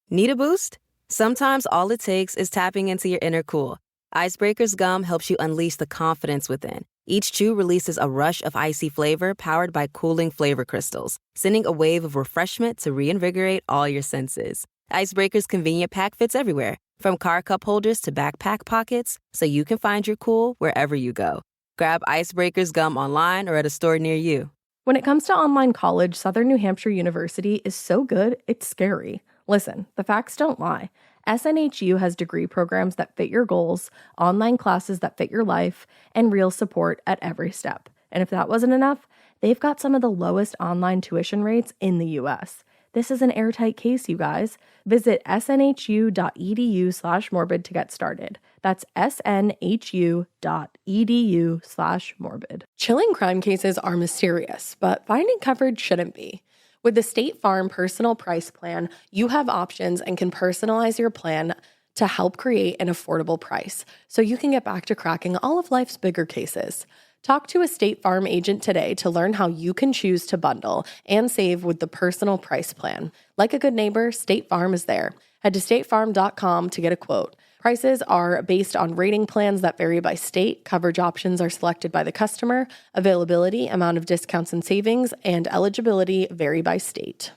Need a boost? Sometimes all it takes is tapping into your inner cool. Icebreaker's gum helps you unleash the confidence within. Each chew releases a rush of icy flavor powered by cooling flavor crystals, sending a wave of refreshment to reinvigorate all your senses. Icebreaker's convenient pack fits everywhere, from car cup holders to backpack pockets, so you can find your cool wherever you go. Grab Icebreaker's gum online or at a store near you. When it comes to online college, Southern New Hampshire University is so good, it's scary. Listen, the facts don't lie. SNHU has degree programs that fit your goals, online classes that fit your life, and real support at every step. And if that wasn't enough, they've got some of the lowest online tuition rates in the U.S. This is an airtight case, you guys. Visit snhu.edu/morbid to get started. That's snhu.edu/morbid. Chilling crime cases are mysterious, but finding coverage shouldn't be. With the State Farm Personal Price Plan, you have options and can personalize your plan to help create an affordable price so you can get back to cracking all of life's bigger cases. Talk to a State Farm agent today to learn how you can choose to bundle and save with the Personal Price Plan. Like a good neighbor, State Farm is there. Head to statefarm.com to get a quote. Prices are based on rating plans that vary by state. Coverage options are selected by the customer. Availability, amount of discounts and savings, and eligibility vary by state.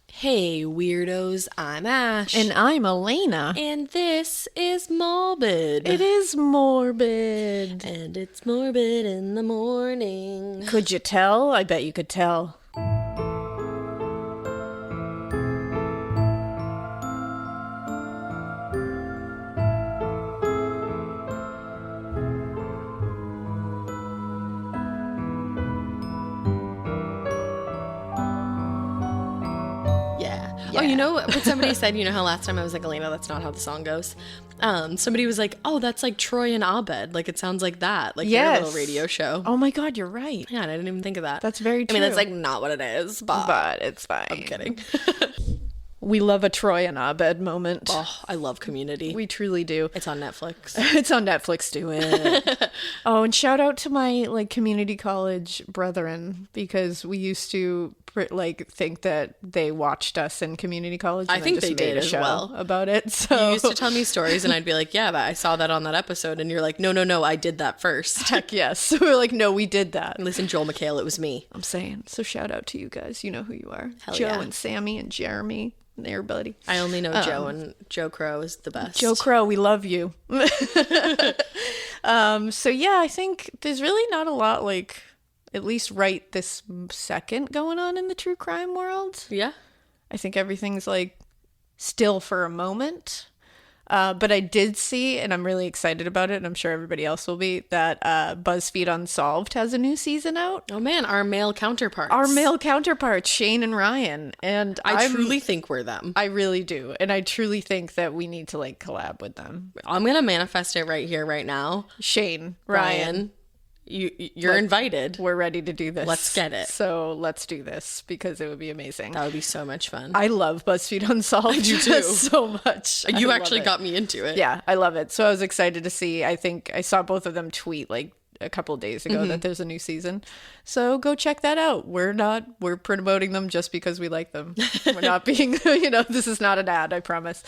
Hey, weirdos, I'm Ash. And I'm Alaina. And this is Morbid. It is morbid. And it's morbid in the morning. Could you tell? I bet you could tell. Oh, you know what somebody said? You know how last time I was like, Alaina, that's not how the song goes. Somebody was like, oh, that's like Troy and Abed. Like, it sounds like that. Like, their little radio show. Oh my God, you're right. Yeah, and I didn't even think of that. That's very true. I mean, that's like not what it is, but it's fine. I'm kidding. We love a Troy and Abed moment. Oh, I love Community. We truly do. It's on Netflix. It's on Netflix, do it. Oh, and shout out to my community college brethren, because we used to think that they watched us in community college. I think they did as well about it. So you used to tell me stories and I'd be like, yeah, but I saw that on that episode. And you're like, no, I did that first. Heck yes. So we were like, no, we did that. And listen, Joel McHale, it was me. I'm saying. So shout out to you guys. You know who you are. Hell Joe yeah. and Sammy and Jeremy. And everybody. I only know Joe, and Joe Crow is the best. Joe Crow, we love you. So yeah, I think there's really not a lot, at least right this second, going on in the true crime world. Yeah. I think everything's still for a moment. But I did see, and I'm really excited about it, and I'm sure everybody else will be, that BuzzFeed Unsolved has a new season out. Oh man, our male counterparts. Shane and Ryan. And I truly think we're them. I really do. And I truly think that we need to collab with them. I'm going to manifest it right here, right now. Shane, Ryan. You're invited. We're ready to do this. Let's get it. So let's do this, because it would be amazing. That would be so much fun. I love BuzzFeed Unsolved. I do too. So much. You actually got me into it. Yeah, I love it. So I was excited to see. I think I saw both of them tweet a couple of days ago that there's a new season. So go check that out. We're promoting them just because we like them. We're not being, this is not an ad, I promise.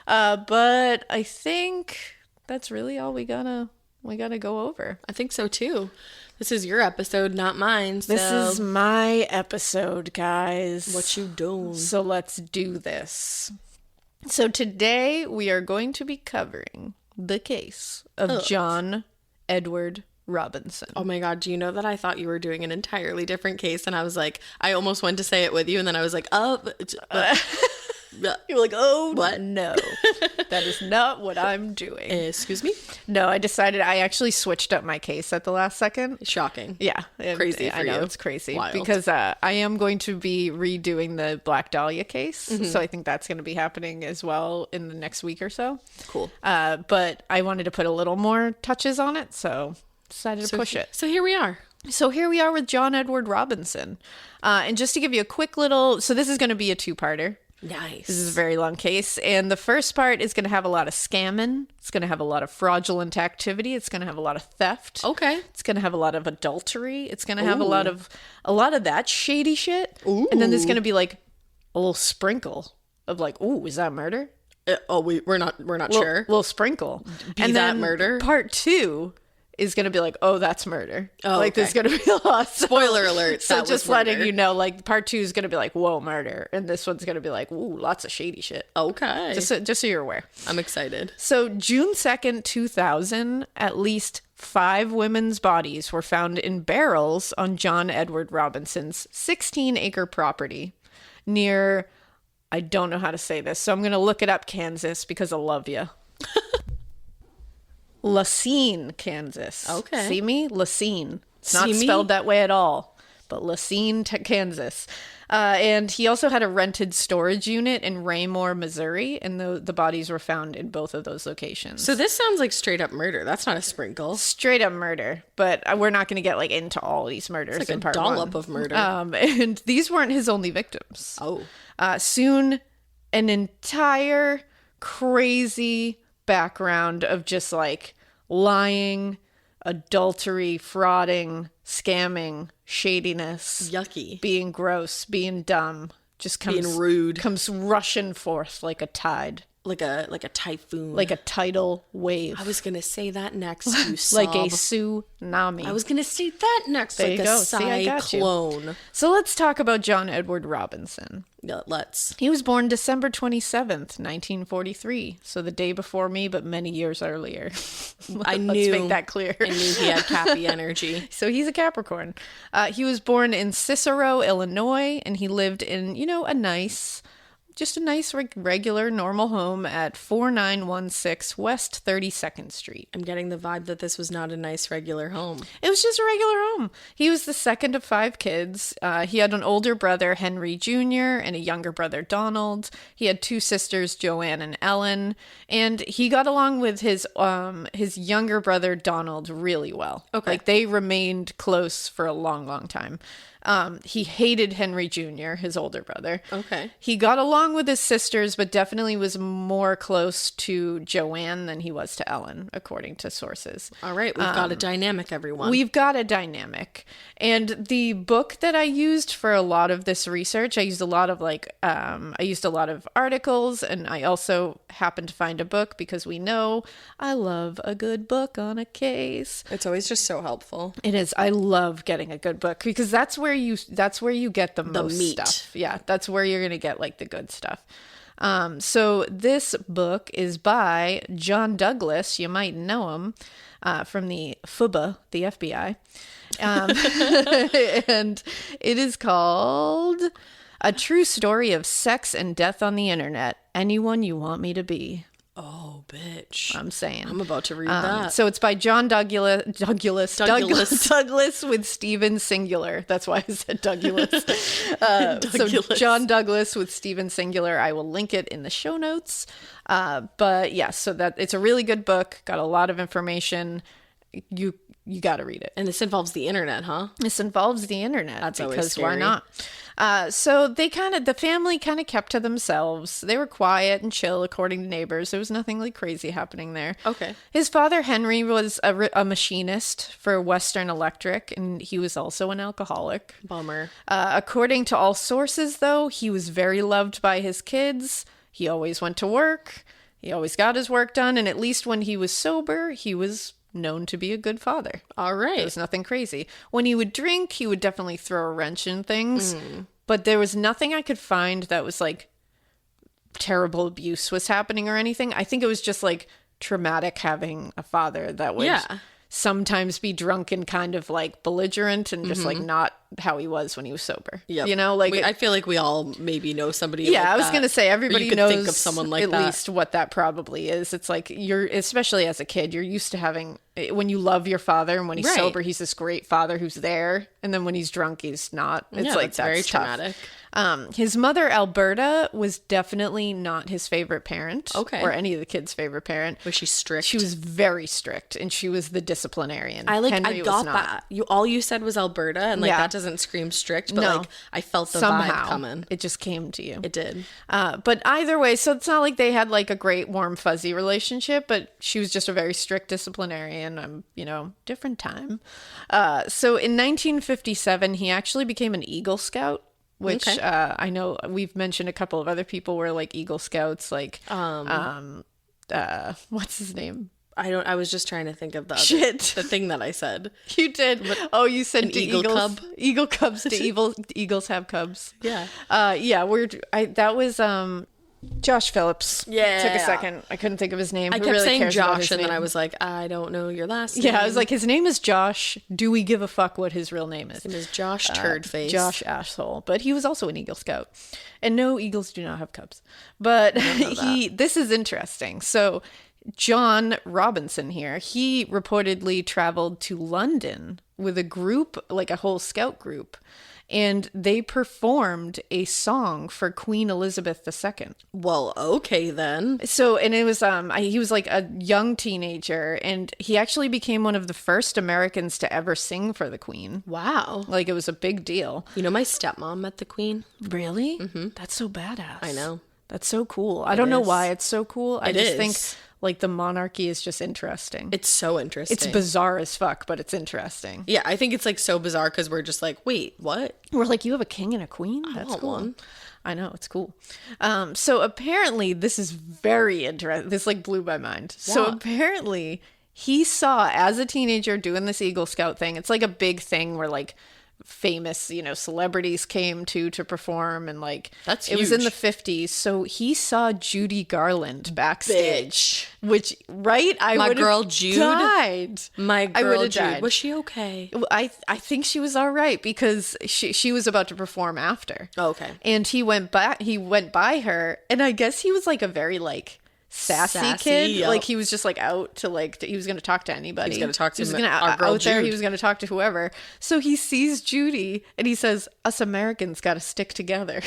But I think that's really all we gotta go over. I think so too. This is your episode, not mine. So. This is my episode, guys. What you doing? So let's do this. So today we are going to be covering the case of John Edward Robinson. Oh my God, do you know that I thought you were doing an entirely different case? And I was like, I almost went to say it with you, and then I was like, You're like, oh, what? No, that is not what I'm doing. Excuse me? No, I actually switched up my case at the last second. Shocking. Yeah. Crazy for I know, you. it's crazy. Wild. Because I am going to be redoing the Black Dahlia case. Mm-hmm. So I think that's going to be happening as well in the next week or so. Cool. But I wanted to put a little more touches on it, so decided to push it. So here we are. So here we are with John Edward Robinson. And just to give you a quick so this is going to be a two-parter. Nice. This is a very long case. And the first part is going to have a lot of scamming. It's going to have a lot of fraudulent activity. It's going to have a lot of theft. Okay. It's going to have a lot of adultery. It's going to have a lot of that shady shit. Ooh. And then there's going to be a little sprinkle of like, ooh, is that murder? We're not sure. We'll sprinkle. And that murder? Part 2 is going to be like, oh, that's murder. Oh, like, okay. there's going to be a lot. Spoiler alert. So that was just murder. letting you know, like, part 2 is going to be like, whoa, murder. And this one's going to be like, ooh, lots of shady shit. Okay. Just so you're aware. I'm excited. So June 2nd, 2000, at least 5 women's bodies were found in barrels on John Edward Robinson's 16-acre property near, I don't know how to say this, so I'm going to look it up, Kansas, because I love you. Lacine, Kansas. Okay. See me? Lacine. It's not See me? spelled that way at all, but Lacine, Kansas. And he also had a rented storage unit in Raymore, Missouri, and the bodies were found in both of those locations. So this sounds like straight up murder. That's not a sprinkle. Straight up murder, but we're not going to get like into all these murders It's like in a part dollop 1. of murder. And these weren't his only victims. Oh. Soon, an entire crazy background of just like lying, adultery, frauding, scamming, shadiness, Yucky. being gross, being dumb, just comes Being rude. comes rushing forth like a tide, Like a typhoon. like a tidal wave, I was gonna say that next. You like a sob. tsunami. I was gonna say that next. There like you a go. See, I got you. cyclone. So let's talk about John Edward Robinson. Yeah, let's. He was born December 27th, 1943. So the day before me, but many years earlier. I Let's knew. make that clear. I knew he had Cappy energy. So he's a Capricorn. He was born in Cicero, Illinois, and he lived in, a nice regular normal home at 4916 West 32nd Street. I'm getting the vibe that this was not a nice regular home. It was just a regular home. He was the second of 5 kids. He had an older brother, Henry Jr., and a younger brother, Donald. He had 2 sisters, Joanne and Ellen. And he got along with his younger brother, Donald, really well. Okay. Like, they remained close for a long, long time. He hated Henry Jr., his older brother. Okay. He got along with his sisters, but definitely was more close to Joanne than he was to Ellen, according to sources. All right, we've got a dynamic, everyone. We've got a dynamic. And the book that I used for a lot of this research, I used a lot of articles, and I also happened to find a book because we know I love a good book on a case. It's always just so helpful. It is. I love getting a good book because that's where you get the most meat. stuff. Yeah, that's where you're gonna get like the good stuff. So this book is by John Douglas. You might know him from the FUBA, the FBI, and it is called A True Story of Sex and Death on the Internet. Anyone You Want Me to Be. Oh, bitch. I'm saying. I'm about to read that. So it's by John Douglas with Stephen singular. That's why I said Douglas. So John Douglas with Stephen singular. I will link it in the show notes. But yeah, so that it's a really good book. Got a lot of information. You got to read it. And this involves the internet, huh? This involves the internet. That's always because scary. why not? So the family kind of kept to themselves. They were quiet and chill, according to neighbors. There was nothing like crazy happening there. Okay. His father, Henry, was a machinist for Western Electric, and he was also an alcoholic. Bummer. According to all sources, though, he was very loved by his kids. He always went to work. He always got his work done. And at least when he was sober, he was known to be a good father. All right. It was nothing crazy. When he would drink, he would definitely throw a wrench in things. But there was nothing I could find that was like terrible abuse was happening or anything. I think it was just like traumatic having a father that would sometimes be drunk and kind of like belligerent and just like not how he was when he was sober. Yep. You know, like I feel like we all maybe know somebody. Yeah, like I was that. gonna say everybody Or you could knows think of someone like at that. least what that probably is. It's like you're, especially as a kid, you're used to having when you love your father, and when he's Right. sober, he's this great father who's there, and then when he's drunk, he's not. It's Yeah, like that's very that's tough. traumatic. His mother, Alberta, was definitely not his favorite parent. Okay. Or any of the kids' favorite parent. Was she strict? She was very strict, and she was the disciplinarian. I Henry was got not. that. All you said was Alberta, and like Yeah. that doesn't scream strict, but No. like I felt the Somehow vibe coming. it just came to you. It did. But either way, so it's not like they had like a great warm fuzzy relationship, but she was just a very strict disciplinarian. Different time. So in 1957, he actually became an Eagle Scout. which Okay. I know we've mentioned a couple of other people were like Eagle Scouts, like what's his name? I was just trying to think of the Shit. the thing that I said. You did. Oh, you said An to eagle Eagles, cub? Eagle cubs to Eagles have cubs. Yeah. That was Josh Phillips. Yeah. Took a second. I couldn't think of his name. I Who kept really saying cares about his Josh, and then name? I was like, I don't know your last name. Yeah, I was like, his name is Josh. Do we give a fuck what his real name is? His name is Josh Turdface. Josh Asshole. But he was also an Eagle Scout. And no, Eagles do not have cubs. But this is interesting. So John Robinson here, he reportedly traveled to London with a group, like a whole scout group, and they performed a song for Queen Elizabeth II. Well, okay then. So, and it was, he was like a young teenager, and he actually became one of the first Americans to ever sing for the Queen. Wow. Like, it was a big deal. You know, my stepmom met the Queen. Really? Mm-hmm. That's so badass. I know. That's so cool. I don't know why it's so cool. I just is. think like the monarchy is just interesting. It's so interesting. It's bizarre as fuck, but it's interesting. Yeah, I think it's like so bizarre because we're just like, wait, what? We're like, you have a king and a queen? That's want cool. one. I know, it's cool. So apparently this is very interesting. This like blew my mind. So Yeah. apparently he saw as a teenager doing this Eagle Scout thing. It's like a big thing where like famous, you know, celebrities came to perform, and like That's it was in the huge. 50s. So he saw Judy Garland backstage, Bitch. which I My would girl have Jude? died. My I girl would've Jude, died. was she okay? I think she was all right because she was about to perform after. Oh, okay. And he went by her, and I guess he was like a very like sassy kid. Yep. Like he was just like out to like he was going to talk to anybody. He was gonna talk to He was our gonna girl out there. He Jude. was going to talk to whoever. So he sees Judy and he says, "Us Americans got to stick together."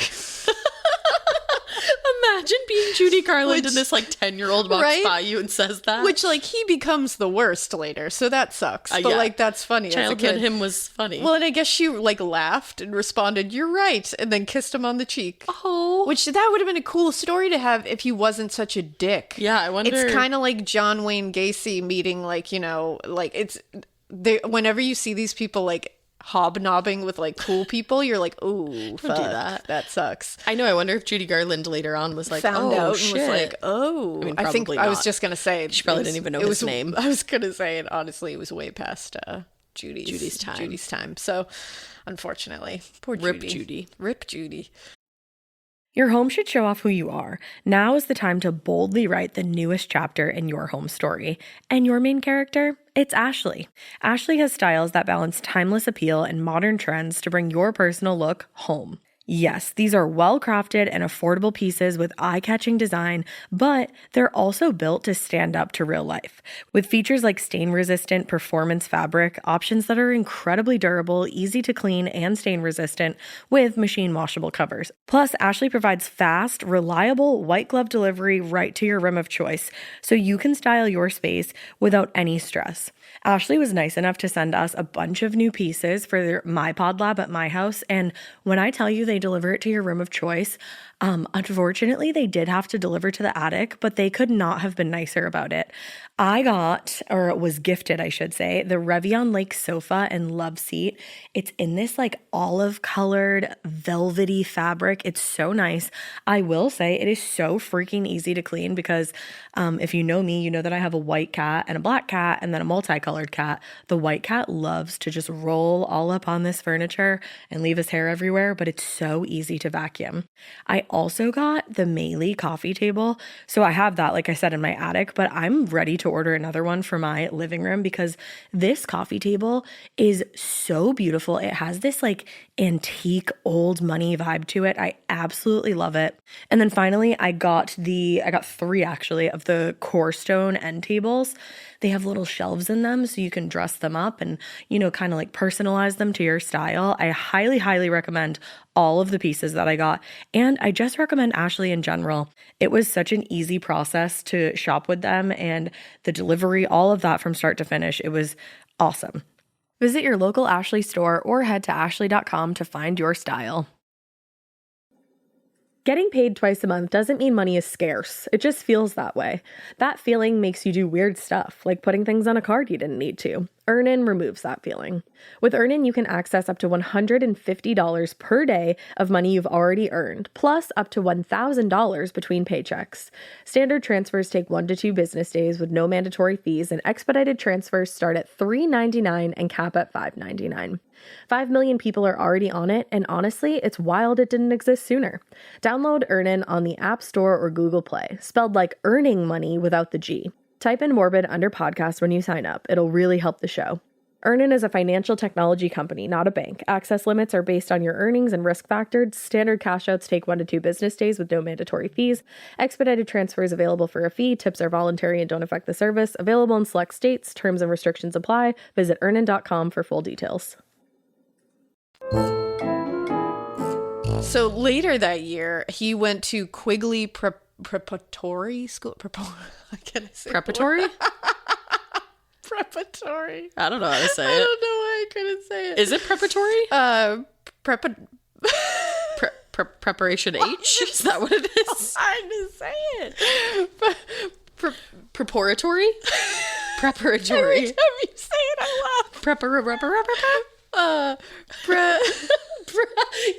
Imagine being Judy Garland Which- and this like 10-year-old walks Right? by you and says that. Which like he becomes the worst later, so that sucks. But yeah. like that's funny. As a childhood kid. him was funny. Well, and I guess she like laughed and responded, "You're right," and then kissed him on the cheek. oh. Which that would have been a cool story to have if he wasn't such a dick. Yeah, I wonder- It's kind of like John Wayne Gacy meeting, like, you know, like whenever you see these people like hobnobbing with like cool people, you're like, ooh, fuck, do that. that sucks. I know. I wonder if Judy Garland later on was like, Found oh, out shit. and was like, oh. I mean, I think probably I was not. just gonna say She probably it didn't even know it his name. I was gonna say it honestly. It was way past Judy's time. So, unfortunately, poor Judy. Rip Judy. Rip Judy. Your home should show off who you are. Now is the time to boldly write the newest chapter in your home story. And your main character? It's Ashley. Ashley has styles that balance timeless appeal and modern trends to bring your personal look home. Yes, these are well-crafted and affordable pieces with eye-catching design, but they're also built to stand up to real life. With features like stain-resistant performance fabric, options that are incredibly durable, easy to clean, and stain-resistant with machine-washable covers. Plus, Ashley provides fast, reliable, white-glove delivery right to your room of choice, so you can style your space without any stress. Ashley was nice enough to send us a bunch of new pieces for my pod lab at my house, and when I tell you they deliver it to your room of choice, unfortunately they did have to deliver to the attic, but they could not have been nicer about it. I got, or was gifted, I should say, the Revion Lake sofa and love seat. It's in this like olive colored velvety fabric. It's so nice. I will say it is so freaking easy to clean because if you know me, you know that I have a white cat and a black cat and then a multicolored cat. The white cat loves to just roll all up on this furniture and leave his hair everywhere, but it's so easy to vacuum. I also got the Meili coffee table. So I have that, like I said, in my attic, but I'm ready to order another one for my living room because this coffee table is so beautiful. It has this like antique old money vibe to it. I absolutely love it. And then finally, I got three actually of the core stone end tables. They have little shelves in them so you can dress them up and, you know, kind of like personalize them to your style. I highly, highly recommend all of the pieces that I got. And I just recommend Ashley in general. It was such an easy process to shop with them and the delivery, all of that from start to finish. It was awesome. Visit your local Ashley store or head to ashley.com to find your style. Getting paid twice a month doesn't mean money is scarce. It just feels that way. That feeling makes you do weird stuff, like putting things on a card you didn't need to, Earnin removes that feeling. With Earnin, you can access up to $150 per day of money you've already earned, plus up to $1,000 between paychecks. Standard transfers take 1 to 2 business days with no mandatory fees, and expedited transfers start at $3.99 and cap at $5.99. 5 million people are already on it, and honestly, it's wild it didn't exist sooner. Download Earnin on the App Store or Google Play, spelled like earning money without the G. Type in Morbid under podcast when you sign up. It'll really help the show. Earnin is a financial technology company, not a bank. Access limits are based on your earnings and risk factors. Standard cash outs take 1 to 2 business days with no mandatory fees. Expedited transfers available for a fee. Tips are voluntary and don't affect the service. Available in select states. Terms and restrictions apply. Visit earnin.com for full details. So later that year, he went to Quigley Preparatory School. Preparatory? Preparatory. I don't know how to say it. I don't know why I couldn't say it. Is it preparatory? Preparation H? Is that what it is? Hard to say it. Preparatory? Preparatory. Every time you say it, I laugh.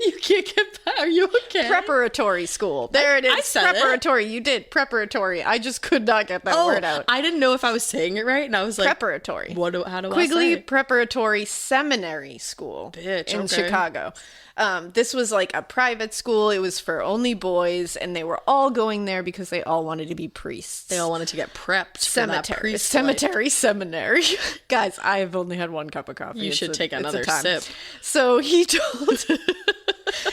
You can't get back. Are you okay? Preparatory school. There it is. I said preparatory. You did. Preparatory. I just could not get that word out. I didn't know if I was saying it right, and I was like, preparatory. How do I say Quigley it? Preparatory Seminary School in okay. Chicago. This was like a private school. It was for only boys, and they were all going there because they all wanted to be priests. They all wanted to get prepped for that priest seminary. Guys, I have only had 1 cup of coffee. You should take another sip. So he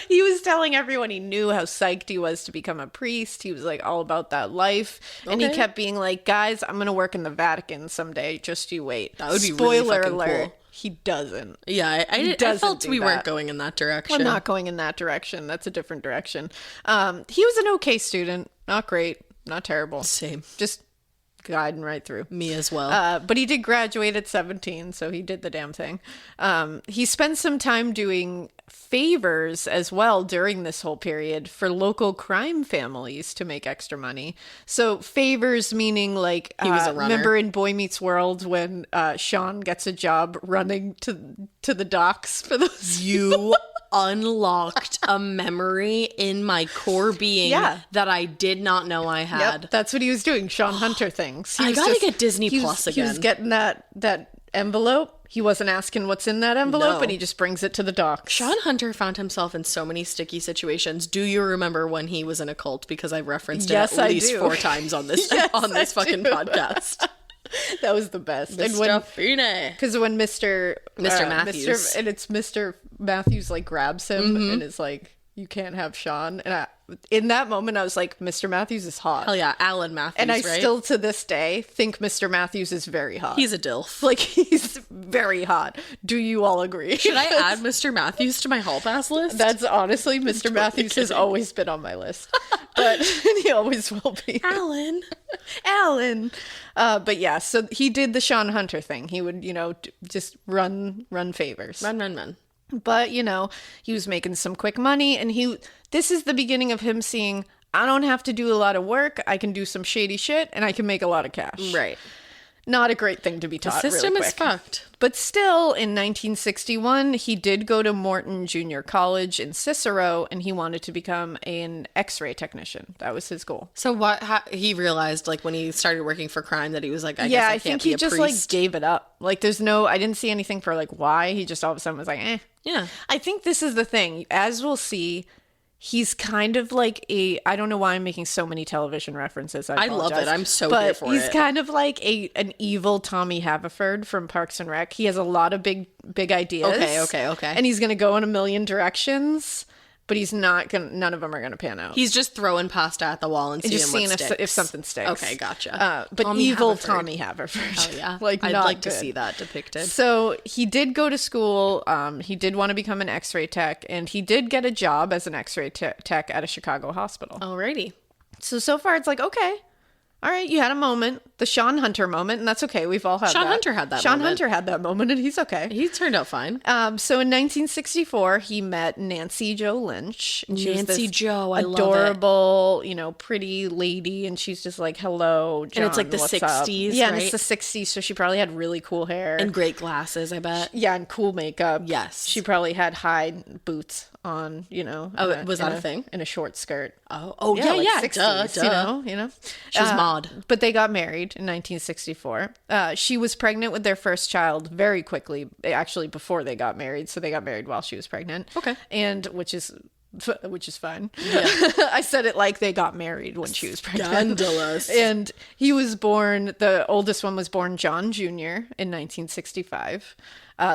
he was telling everyone he knew how psyched he was to become a priest. He was like all about that life. And he kept being like, guys, I'm going to work in the Vatican someday. Just you wait. That would be Spoiler really fucking alert. cool. He doesn't. Yeah, I felt we weren't going in that direction. We're not going in that direction. That's a different direction. He was an okay student. Not great. Not terrible. Same. Just guiding right through. Me as well. But he did graduate at 17, so he did the damn thing. He spent some time doing favors as well during this whole period for local crime families to make extra money. So favors meaning like he was a runner. Remember in Boy Meets World when Sean gets a job running to the docks for those you unlocked a memory in my core being that I did not know I had. Yep, that's what he was doing. Sean Hunter things. I gotta get Disney Plus again. He was getting that envelope. He wasn't asking what's in that envelope, and he just brings it to the docks. Sean Hunter found himself in so many sticky situations. Do you remember when he was in a cult? Because I referenced it at least 4 times on this fucking podcast. That was the best. Mr. Feeney. Because when Mr. Matthews. It's Mr. Matthews like grabs him and is like, you can't have Sean. And in that moment, I was like, Mr. Matthews is hot. Hell yeah, Alan Matthews, and I right? still, to this day, think Mr. Matthews is very hot. He's a dilf. Like, he's very hot. Do you all agree? Should I add Mr. Matthews to my hall pass list? That's honestly, Mr. Matthews has always been on my list. But he always will be. Alan. But yeah, so he did the Sean Hunter thing. He would, just run favors. Run. But, he was making some quick money, and this is the beginning of him seeing, I don't have to do a lot of work. I can do some shady shit, and I can make a lot of cash. Right. Not a great thing to be taught The system really is quick. fucked. But still, in 1961, he did go to Morton Junior College in Cicero, and he wanted to become an X-ray technician. That was his goal. So he realized, like, when he started working for crime that he was like, I guess I can't think be he a just priest. like gave it up. Like, I didn't see anything for like why. He just all of a sudden was like, eh. Yeah. I think this is the thing. As we'll see, he's kind of like I don't know why I'm making so many television references. I love it. I'm so but here for it. He's kind of like an evil Tommy Haverford from Parks and Rec. He has a lot of big ideas. Okay. And he's going to go in a million directions, but he's not going to, none of them are going to pan out. He's just throwing pasta at the wall and just seeing seeing what sticks. if something sticks. Okay, gotcha. But Tommy evil Haverford. Tommy Haverford. Oh yeah. I'd like to see that depicted. So he did go to school. He did want to become an X-ray tech, and he did get a job as an X-ray tech at a Chicago hospital. Alrighty. So far it's like, okay, all right, you had a moment. the Sean Hunter moment, and that's okay. We've all had Sean that. Hunter had that Sean moment. Hunter had that moment, and he's okay. He turned out fine. So in 1964, he met Nancy Jo Lynch. And she was Nancy this Jo, I love it. adorable, pretty lady, and she's just like, "Hello, John, And it's like the what's 60s, up?" Yeah, and right? it's the 60s, so she probably had really cool hair. And great glasses, I bet. Yeah, and cool makeup. Yes. She probably had high boots on, Oh, was that a thing? In a short skirt. Oh, Yeah, yeah. 60s, Duh. you know. She's Maud. But they got married in 1964. She was pregnant with their first child very quickly, actually before they got married. So they got married while she was pregnant. Okay. And which is fine. Yeah. I said it like they got married when she was pregnant. Scandalous. And he was born, the oldest one was born John Jr. in 1965.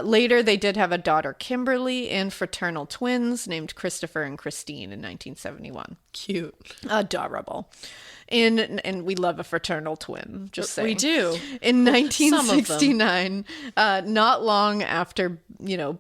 Later, they did have a daughter, Kimberly, and fraternal twins named Christopher and Christine in 1971. Cute. Adorable. And we love a fraternal twin, just saying. We do. In 1969, not long after,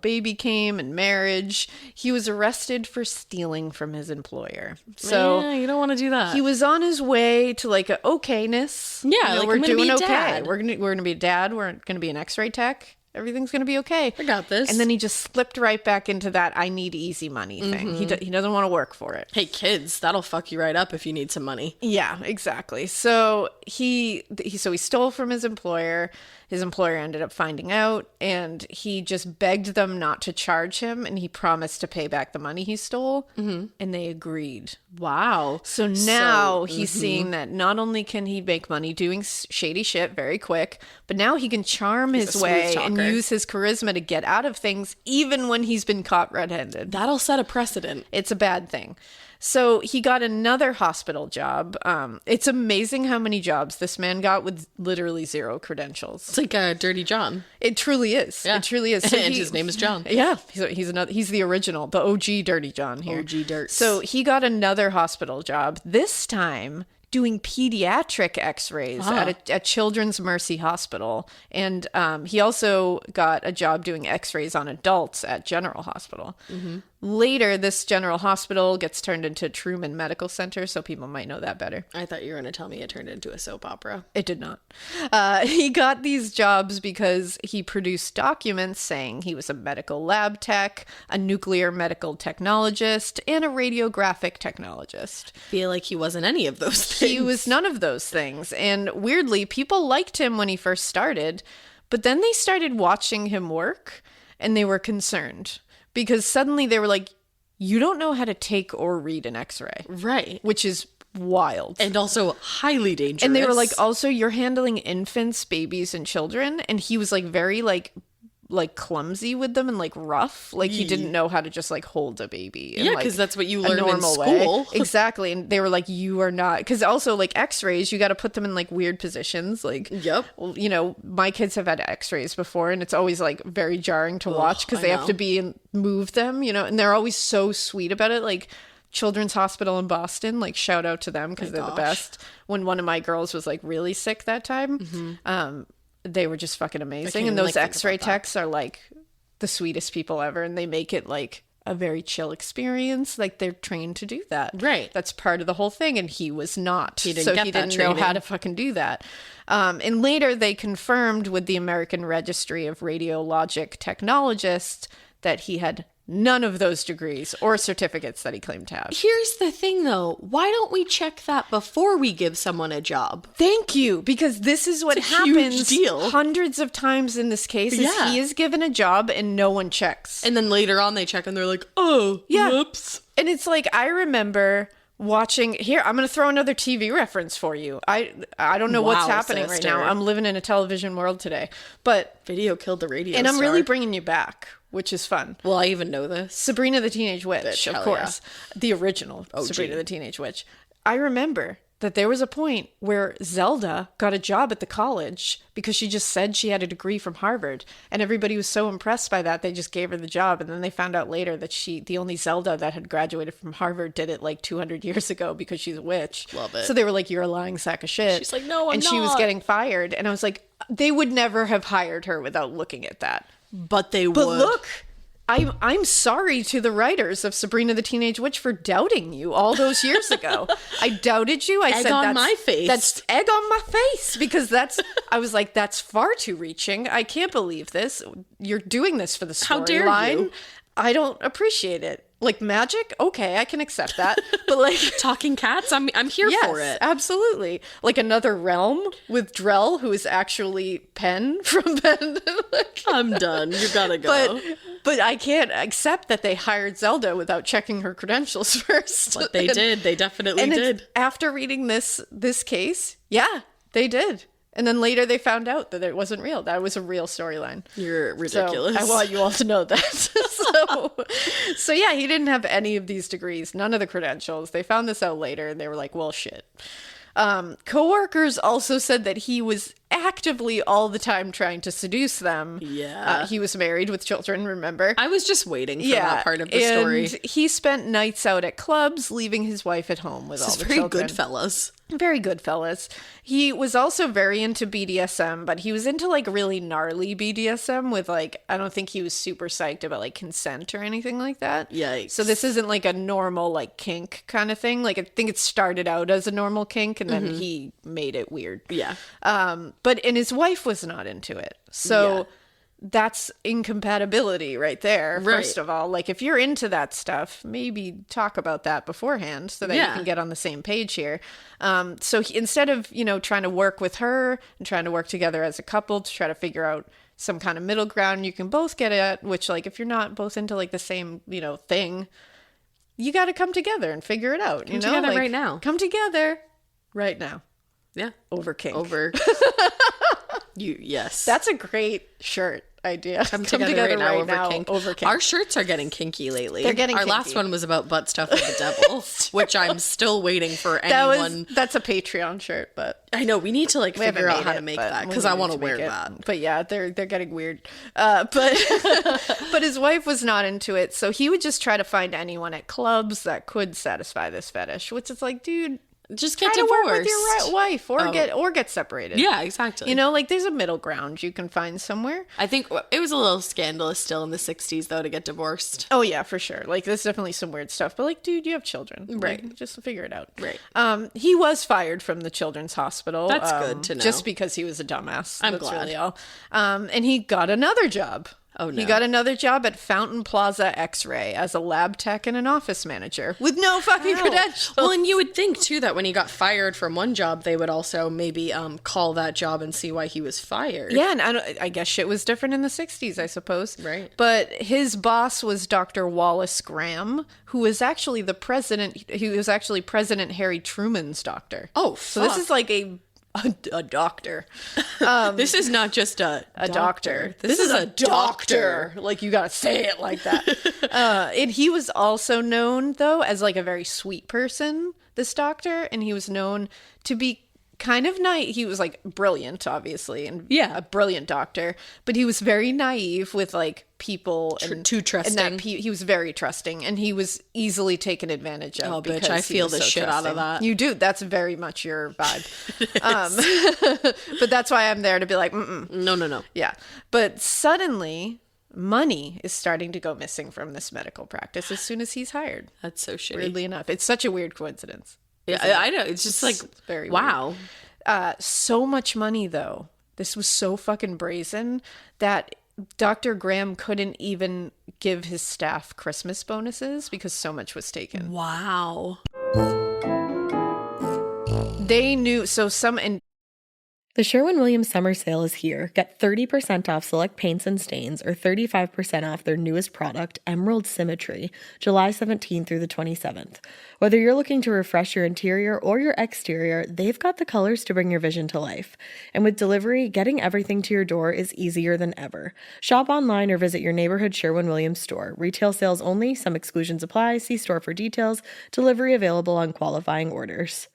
baby came and marriage, he was arrested for stealing from his employer. So yeah, you don't want to do that. he was on his way to like a okayness. Yeah, like, we're I'm gonna doing be a okay. dad. We're gonna be a dad. We're gonna be an X-ray tech. Everything's gonna be okay. I got this. And then he just slipped right back into that I need easy money thing. He doesn't want to work for it. Hey, kids, that'll fuck you right up if you need some money. Yeah, exactly. So he stole from his employer. His employer ended up finding out, and he just begged them not to charge him, and he promised to pay back the money he stole, and they agreed. Wow. So now he's seeing that not only can he make money doing shady shit very quick, but now he can charm his a way smooth and talker. use his charisma to get out of things, even when he's been caught red-handed. That'll set a precedent. It's a bad thing. So he got another hospital job. It's amazing how many jobs this man got with literally zero credentials. It's like Dirty John. It truly is. Yeah. It truly is. So And his name is John. Yeah, he's the original, the OG Dirty John here. OG Dirt. So he got another hospital job, this time doing pediatric x-rays at Children's Mercy Hospital. And he also got a job doing x-rays on adults at General Hospital. Later, this General Hospital gets turned into Truman Medical Center, so people might know that better. I thought you were going to tell me it turned into a soap opera. It did not. He got these jobs because he produced documents saying he was a medical lab tech, a nuclear medical technologist, and a radiographic technologist. Feel like he wasn't any of those things. He was none of those things. And weirdly, people liked him when he first started, but then they started watching him work and they were concerned because suddenly they were like, you don't know how to take or read an x-ray. Right. Which is wild. And also highly dangerous. And they were like, also, you're handling infants, babies, and children. And he was like very like clumsy with them and like rough. Like he didn't know how to just like hold a baby. In, yeah, like, because that's what you a learn in normal school. way. Exactly. And they were like, you are not. Because also like x-rays, you got to put them in like weird positions. Like, Yep. well, my kids have had x-rays before and it's always like very jarring to watch because I they have know. to be and move them, and they're always so sweet about it. Like Children's Hospital in Boston, like shout out to them because they're the best. When one of my girls was like really sick that time, they were just fucking amazing. And even, those like, think x-ray about that. techs are like the sweetest people ever, and they make it like a very chill experience. Like they're trained to do that. Right. That's part of the whole thing. And he was not. He didn't so get he that didn't know how training. to fucking do that. And later they confirmed with the American Registry of Radiologic Technologists that he had none of those degrees or certificates that he claimed to have. Here's the thing, though. Why don't we check that before we give someone a job? Thank you, because this is what It's a huge happens deal. hundreds of times in this case. Is Yeah. he is given a job and no one checks. And then later on, they check and they're like, oh, Yeah. whoops. And it's like, I remember watching here, I'm going to throw another TV reference for you. I don't know what's Wow, happening right now. sister. I'm living in a television world today. But Video killed the radio and I'm star. really bringing you back, which is fun. Will I even know this? Sabrina the Teenage Witch, of hell course. The original Sabrina the Teenage Witch. I remember that there was a point where Zelda got a job at the college because she just said she had a degree from Harvard. And everybody was so impressed by that, they just gave her the job. And then they found out later that the only Zelda that had graduated from Harvard did it like 200 years ago because she's a witch. Love it. So they were like, you're a lying sack of shit. She's like, no, I'm And she was not. getting fired. And I was like, they would never have hired her without looking at that. But they But would. look, I'm sorry to the writers of Sabrina the Teenage Witch for doubting you all those years ago. I doubted you. I Egg said, on my face. That's egg on my face, because I was like, that's far too reaching. I can't believe this. You're doing this for the storyline. How dare you? I don't appreciate it. Like magic? Okay, I can accept that. But like Talking cats? I'm here for it. Absolutely. Like another realm with Drell, who is actually Penn from Penn. I'm done. You gotta go. But I can't accept that they hired Zelda without checking her credentials first. But they did. They definitely and did. After reading this case, yeah, they did. And then later they found out that it wasn't real. That was a real storyline. You're ridiculous. So I want you all to know that. so yeah, he didn't have any of these degrees, none of the credentials. They found this out later and they were like, well, shit. Co-workers also said that he was actively all the time trying to seduce them. Yeah. He was married with children, remember? I was just waiting for that part of the story. And he spent nights out at clubs, leaving his wife at home with all the children. Very good fellas. Very good fellas. He was also very into BDSM, but he was into like really gnarly BDSM with like, I don't think he was super psyched about like consent or anything like that. Yikes. So this isn't like a normal like kink kind of thing. Like I think it started out as a normal kink and then he made it weird. Yeah. And his wife was not into it. So that's incompatibility right there. Right. First of all, like if you're into that stuff, maybe talk about that beforehand so that you can get on the same page here. So instead of, trying to work with her and trying to work together as a couple to try to figure out some kind of middle ground you can both get at, which like if you're not both into like the same, thing, you got to come together and figure it out. Come together right now. Come together right now. Yeah. Over kink. Over. Yes. That's a great shirt idea. Come together right now over kink. Our shirts are getting kinky lately. They're getting Our kinky. last one was about butt stuff with the devil, which I'm still waiting for anyone. That's a Patreon shirt, but I know we need to like figure out how to make but that we because I need want to to wear make it. that. But yeah, they're getting weird. But his wife was not into it, so he would just try to find anyone at clubs that could satisfy this fetish, which is like, dude, Just get try divorced. to work with your wife or get separated. Yeah, exactly. Like there's a middle ground you can find somewhere. I think it was a little scandalous still in the 60s though to get divorced. Oh yeah, for sure. Like there's definitely some weird stuff, but like, dude, you have children, right? Like, just figure it out, right? He was fired from the children's hospital. That's good to know. Just because he was a dumbass. I'm That's glad. Really all. And he got another job. Oh, no. He got another job at Fountain Plaza X-Ray as a lab tech and an office manager with no fucking credentials. Well, and you would think too that when he got fired from one job, they would also maybe call that job and see why he was fired. Yeah, and I guess shit was different in the 60s, I suppose. Right. But his boss was Dr. Wallace Graham, who was actually the president. He was actually President Harry Truman's doctor. Oh, so this is like a doctor. This is not just a doctor. This is a doctor. Like you gotta say it like that. And he was also known though as like a very sweet person, this doctor, and he was known to be kind of nice. He was like brilliant, obviously, and a brilliant doctor, but he was very naive with like people and too trusting. And that he was very trusting, and he was easily taken advantage of. Oh, bitch! because I he feel was the so shit trusting. out of that. You do. That's very much your vibe. But that's why I'm there to be like, no. Yeah, but suddenly money is starting to go missing from this medical practice as soon as he's hired. That's so shitty. Weirdly enough, it's such a weird coincidence. Yeah, I know. It's just like very wow. So much money though. This was so fucking brazen that Dr. Graham couldn't even give his staff Christmas bonuses because so much was taken. Wow. They knew The Sherwin-Williams summer sale is here. Get 30% off select paints and stains or 35% off their newest product, Emerald Symmetry, July 17th through the 27th. Whether you're looking to refresh your interior or your exterior, they've got the colors to bring your vision to life. And with delivery, getting everything to your door is easier than ever. Shop online or visit your neighborhood Sherwin-Williams store. Retail sales only. Some exclusions apply. See store for details. Delivery available on qualifying orders.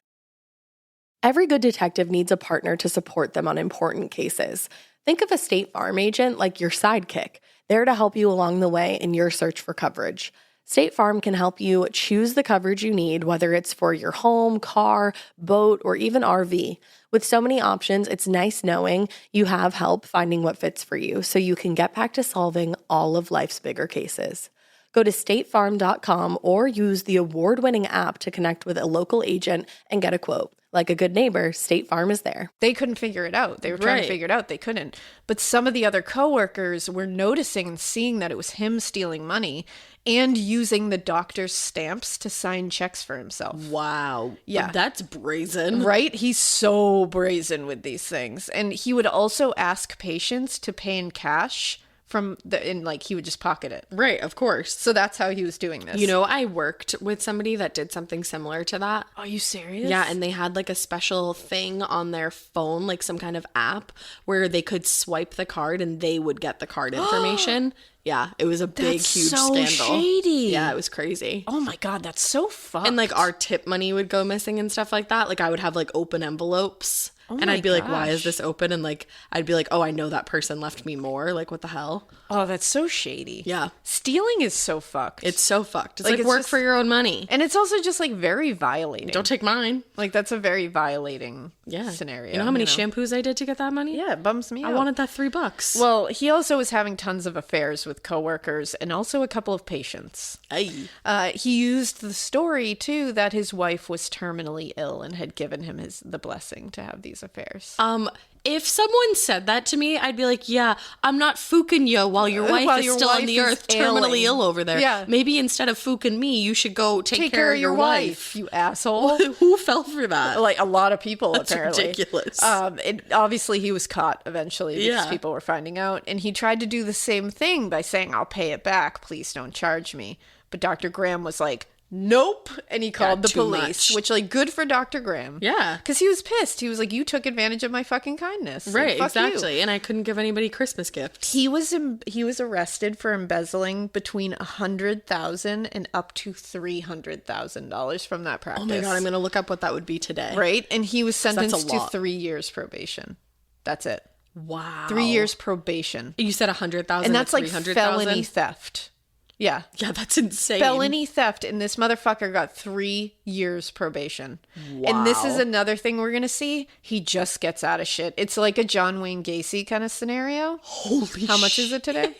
Every good detective needs a partner to support them on important cases. Think of a State Farm agent like your sidekick, there to help you along the way in your search for coverage. State Farm can help you choose the coverage you need, whether it's for your home, car, boat, or even RV. With so many options, it's nice knowing you have help finding what fits for you so you can get back to solving all of life's bigger cases. Go to statefarm.com or use the award-winning app to connect with a local agent and get a quote. Like a good neighbor, State Farm is there. They couldn't figure it out. They were trying to figure it out. They couldn't. But some of the other coworkers were noticing and seeing that it was him stealing money and using the doctor's stamps to sign checks for himself. Wow. Yeah. That's brazen. Right? He's so brazen with these things. And he would also ask patients to pay in cash he would just pocket it. Right, of course. So that's how he was doing this. You know, I worked with somebody that did something similar to that. Are you serious? Yeah, and they had like a special thing on their phone, like some kind of app where they could swipe the card and they would get the card information. Yeah, it was a big, huge so scandal. Shady. Yeah, it was crazy. Oh my God, that's so fucked. And like our tip money would go missing and stuff like that. Like I would have like open envelopes. And I'd be like, why is this open? And like, I'd be like, oh, I know that person left me more. Like, what the hell? Oh, that's so shady. Yeah. Stealing is so fucked. It's so fucked. It's like work for your own money. And it's also just like very violating. Don't take mine. Like that's a very violating scenario. You know how many shampoos I did to get that money? Yeah, it bums me out. I wanted that $3. Well, he also was having tons of affairs with coworkers and also a couple of patients. Ay. He used the story too that his wife was terminally ill and had given him the blessing to have these affairs. If someone said that to me, I'd be like, yeah, I'm not fooking you while your wife is still on the earth terminally ill over there. Yeah. Maybe instead of fooking me, you should go take care of your wife. You asshole. Who fell for that? Like a lot of people, That's apparently. ridiculous. Obviously, he was caught eventually because people were finding out. And he tried to do the same thing by saying, I'll pay it back. Please don't charge me. But Dr. Graham was like, nope. And he called the police, which like good for Dr. Graham. Yeah. Because he was pissed. He was like, you took advantage of my fucking kindness. Right, like, exactly. You. And I couldn't give anybody Christmas gifts. He was arrested for embezzling between $100,000 and up to $300,000 from that practice. Oh my God, I'm going to look up what that would be today. Right? And he was sentenced to 3 years probation. That's it. Wow. 3 years probation. You said 100,000 and that's like 300,000? felony theft. Yeah. Yeah, that's insane. Felony theft. And this motherfucker got 3 years probation. Wow. And this is another thing we're going to see. He just gets out of shit. It's like a John Wayne Gacy kind of scenario. Holy How much is it today?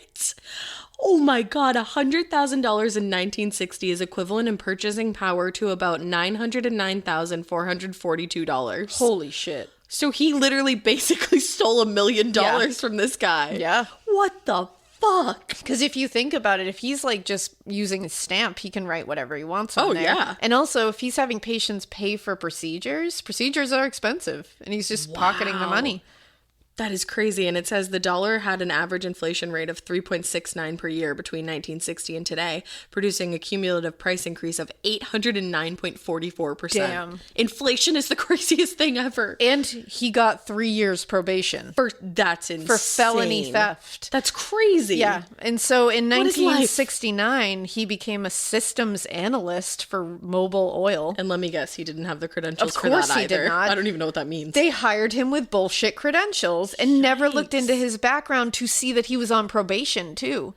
Oh my God, $100,000 in 1960 is equivalent in purchasing power to about $909,442. Holy shit. So he literally basically stole $1 million from this guy. Yeah. What the fuck? Because if you think about it, if he's like just using a stamp, he can write whatever he wants on there. Yeah. And also, if he's having patients pay for procedures are expensive, and he's just pocketing the money. That is crazy. And it says the dollar had an average inflation rate of 3.69 per year between 1960 and today, producing a cumulative price increase of 809.44%. Damn. Inflation is the craziest thing ever. And he got 3 years probation. That's insane. For felony theft. That's crazy. Yeah. And so in 1969, he became a systems analyst for Mobil Oil. And let me guess, he didn't have the credentials Of for course that he either. did not. I don't even know what that means. They hired him with bullshit credentials and never looked into his background to see that he was on probation too.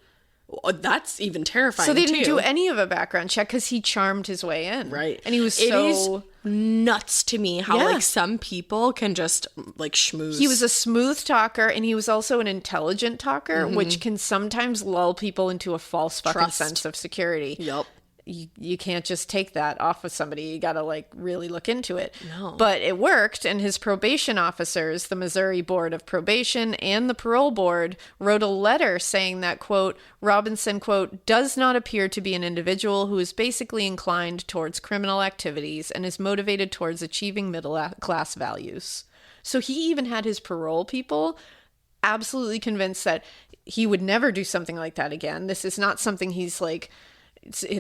Oh, that's even terrifying. So they didn't do any of a background check because he charmed his way in. Right. And he was It is nuts to me how like some people can just like schmooze. He was a smooth talker, and he was also an intelligent talker, which can sometimes lull people into a false fucking sense of security. Yep. You can't just take that off of somebody. You got to like really look into it. No. But it worked, and his probation officers, the Missouri Board of Probation and the Parole Board, wrote a letter saying that, quote, Robinson, quote, does not appear to be an individual who is basically inclined towards criminal activities and is motivated towards achieving middle-class values. So he even had his parole people absolutely convinced that he would never do something like that again. This is not something he's like...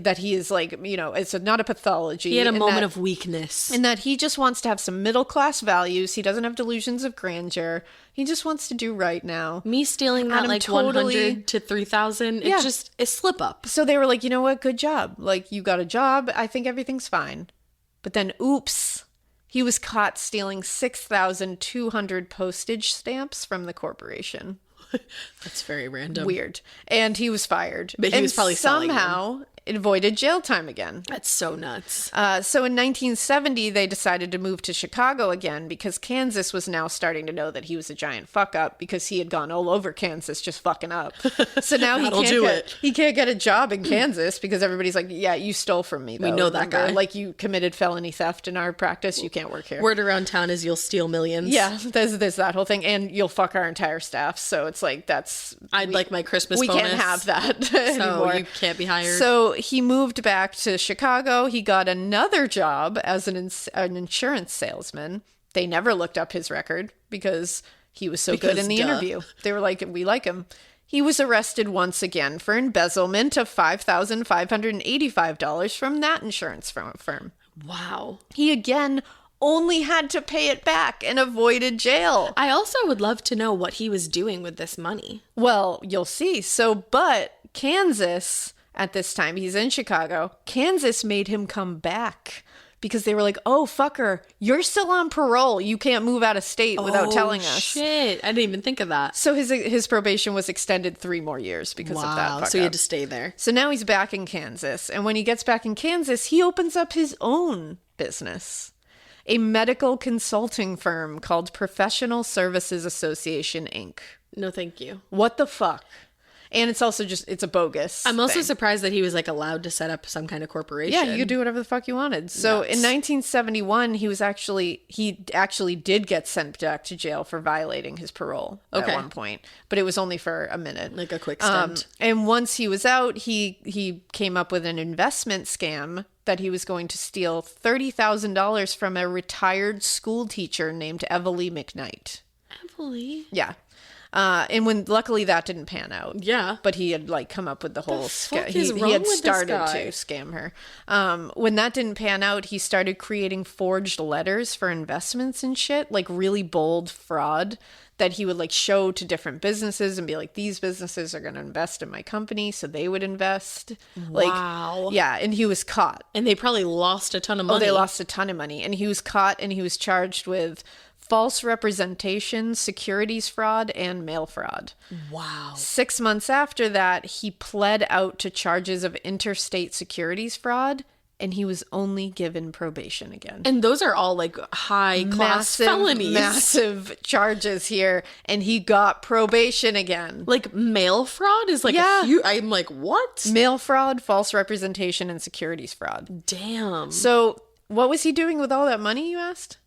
that he is like, you know, it's not a pathology. He had a moment of weakness. And that he just wants to have some middle class values. He doesn't have delusions of grandeur. He just wants to do right now. Me stealing that like 100 to 3,000, it's just a slip up. So they were like, you know what? Good job. Like, you got a job. I think everything's fine. But then, oops, he was caught stealing 6,200 postage stamps from the corporation. That's very random. Weird. And he was fired. But he was probably selling them. Somehow, avoided jail time again. That's so nuts. So in 1970, they decided to move to Chicago again because Kansas was now starting to know that he was a giant fuck up because he had gone all over Kansas just fucking up. So now he can't get a job in Kansas because everybody's like, yeah, you stole from me, though. We know that guy. Like, you committed felony theft in our practice. You can't work here. Word around town is you'll steal millions. Yeah, there's that whole thing. And you'll fuck our entire staff. So it's like, I'd like my Christmas bonus. We can't have that anymore. So you can't be hired. So he moved back to Chicago. He got another job as an insurance salesman. They never looked up his record because he was so good in the interview. They were like, we like him. He was arrested once again for embezzlement of $5,585 from that insurance firm. Wow. He again only had to pay it back and avoided jail. I also would love to know what he was doing with this money. Well, you'll see. But Kansas, at this time, he's in Chicago. Kansas made him come back because they were like, oh, fucker, you're still on parole. You can't move out of state without telling us. Shit. I didn't even think of that. So his probation was extended 3 more years because of that fuck so he had to stay there. So now he's back in Kansas. And when he gets back in Kansas, he opens up his own business. A medical consulting firm called Professional Services Association, Inc. No, thank you. What the fuck? And it's also it's a bogus I'm also thing. surprised that he was like allowed to set up some kind of corporation. Yeah, you could do whatever the fuck you wanted. So in 1971, he actually did get sent back to jail for violating his parole at one point. But it was only for a minute. Like a quick stint. And once he was out, he came up with an investment scam that he was going to steal $30,000 from a retired school teacher named Everly McKnight. Everly? Yeah. And luckily that didn't pan out. Yeah. But he had like come up with the whole scam. He had started to scam her. When that didn't pan out, he started creating forged letters for investments and shit, like really bold fraud that he would like show to different businesses and be like, these businesses are going to invest in my company. So they would invest. Wow. Like, yeah. And he was caught. And they probably lost a ton of money. Oh, they lost a ton of money. And he was caught and he was charged with false representation, securities fraud, and mail fraud. Wow. 6 months after that, he pled out to charges of interstate securities fraud, and he was only given probation again. And those are all like high-class felonies. Massive charges here, and he got probation again. Like mail fraud is like a huge... I'm like, what? Mail fraud, false representation, and securities fraud. Damn. So what was he doing with all that money, you asked?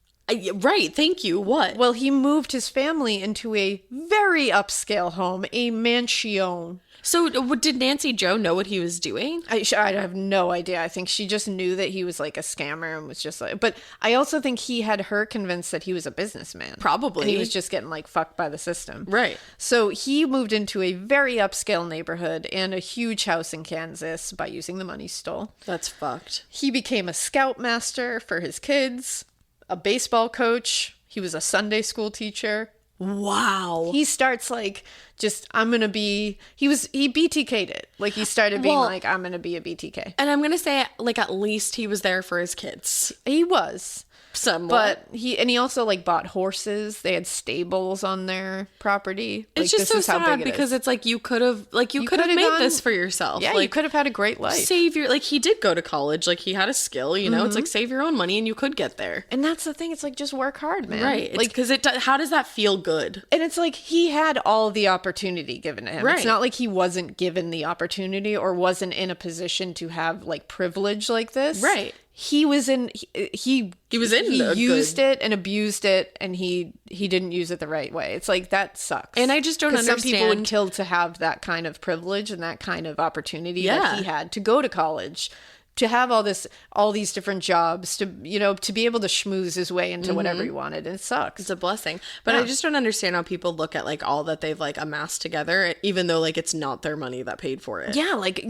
Right, thank you. What? Well, he moved his family into a very upscale home, a mansion. So did Nancy Jo know what he was doing? I have no idea. I think she just knew that he was like a scammer and was just like... But I also think he had her convinced that he was a businessman. Probably. And he was just getting like fucked by the system. Right. So he moved into a very upscale neighborhood and a huge house in Kansas by using the money he stole. That's fucked. He became a scoutmaster for his kids, a baseball coach. He was a Sunday school teacher. Wow. He starts like just he BTK'd it. Like he started being like, I'm gonna be a BTK. And I'm gonna say like at least he was there for his kids. He was. Somewhat. But he also like bought horses. They had stables on their property. It's like, just so sad because it's like you could have made this for yourself. Yeah, like, you could have had a great life. He did go to college. Like he had a skill, you know. It's like save your own money and you could get there. And that's the thing. It's like just work hard, man. Right. Like because how does that feel good? And it's like he had all the opportunity given to him. Right. It's not like he wasn't given the opportunity or wasn't in a position to have like privilege like this. Right. He was in. He used it and abused it, and he didn't use it the right way. It's like that sucks. And I just don't understand. Some people would kill to have that kind of privilege and that kind of opportunity that he had to go to college, to have all these different jobs, to be able to schmooze his way into whatever he wanted. And it sucks. It's a blessing. But I just don't understand how people look at like all that they've like amassed together, even though like it's not their money that paid for it. Yeah, like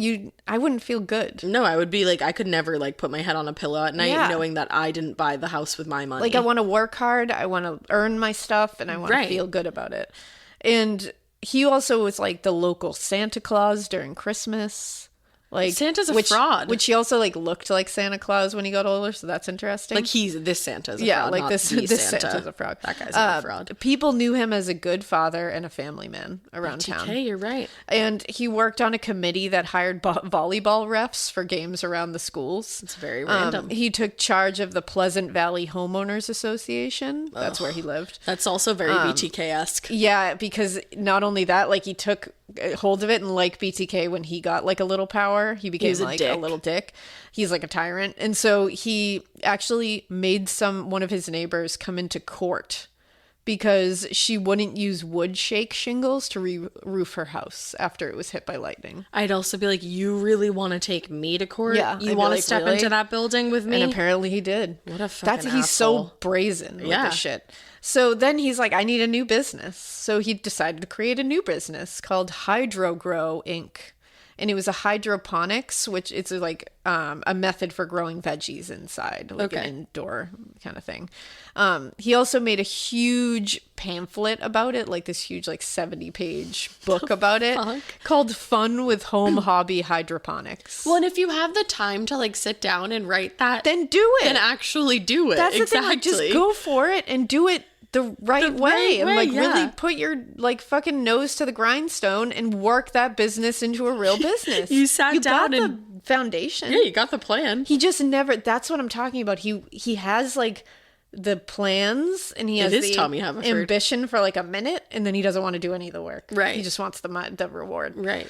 I wouldn't feel good. No, I would be like, I could never like put my head on a pillow at night knowing that I didn't buy the house with my money. Like I want to work hard, I want to earn my stuff, and I want to feel good about it. And he also was like the local Santa Claus during Christmas. Like Santa's a fraud. Which he also like looked like Santa Claus when he got older, so that's interesting. Like this Santa's a fraud. Yeah, like not this the Santa. Santa's a fraud. That guy's not a fraud. People knew him as a good father and a family man around town. Okay, you're right. And he worked on a committee that hired volleyball refs for games around the schools. It's very random. He took charge of the Pleasant Valley Homeowners Association. That's where he lived. That's also very BTK-esque. Yeah, because not only that, like he took hold of it, and like BTK, when he got like a little power, he became like a little dick. He's like a tyrant. And so he actually made one of his neighbors come into court because she wouldn't use wood shake shingles to re-roof her house after it was hit by lightning. I'd also be like, you really want to take me to court? Yeah. You want to step into that building with me? And apparently he did. What a fucking He's so brazen with this shit. So then he's like, I need a new business. So he decided to create a new business called Hydrogrow Inc. And it was a hydroponics, which it's like a method for growing veggies inside, like an indoor kind of thing. He also made a huge pamphlet about it, like this huge, like 70-page book about it called Fun with Home Hobby Hydroponics. Well, and if you have the time to like sit down and write that, then do it. Then actually do it. That's the thing. Like, just go for it and do it the right way, and like really put your like fucking nose to the grindstone and work that business into a real business. You sat down got and the foundation. Yeah, you got the plan. He just never. That's what I'm talking about. He has like the plans, and he has the ambition for like a minute, and then he doesn't want to do any of the work. Right. He just wants the reward. Right.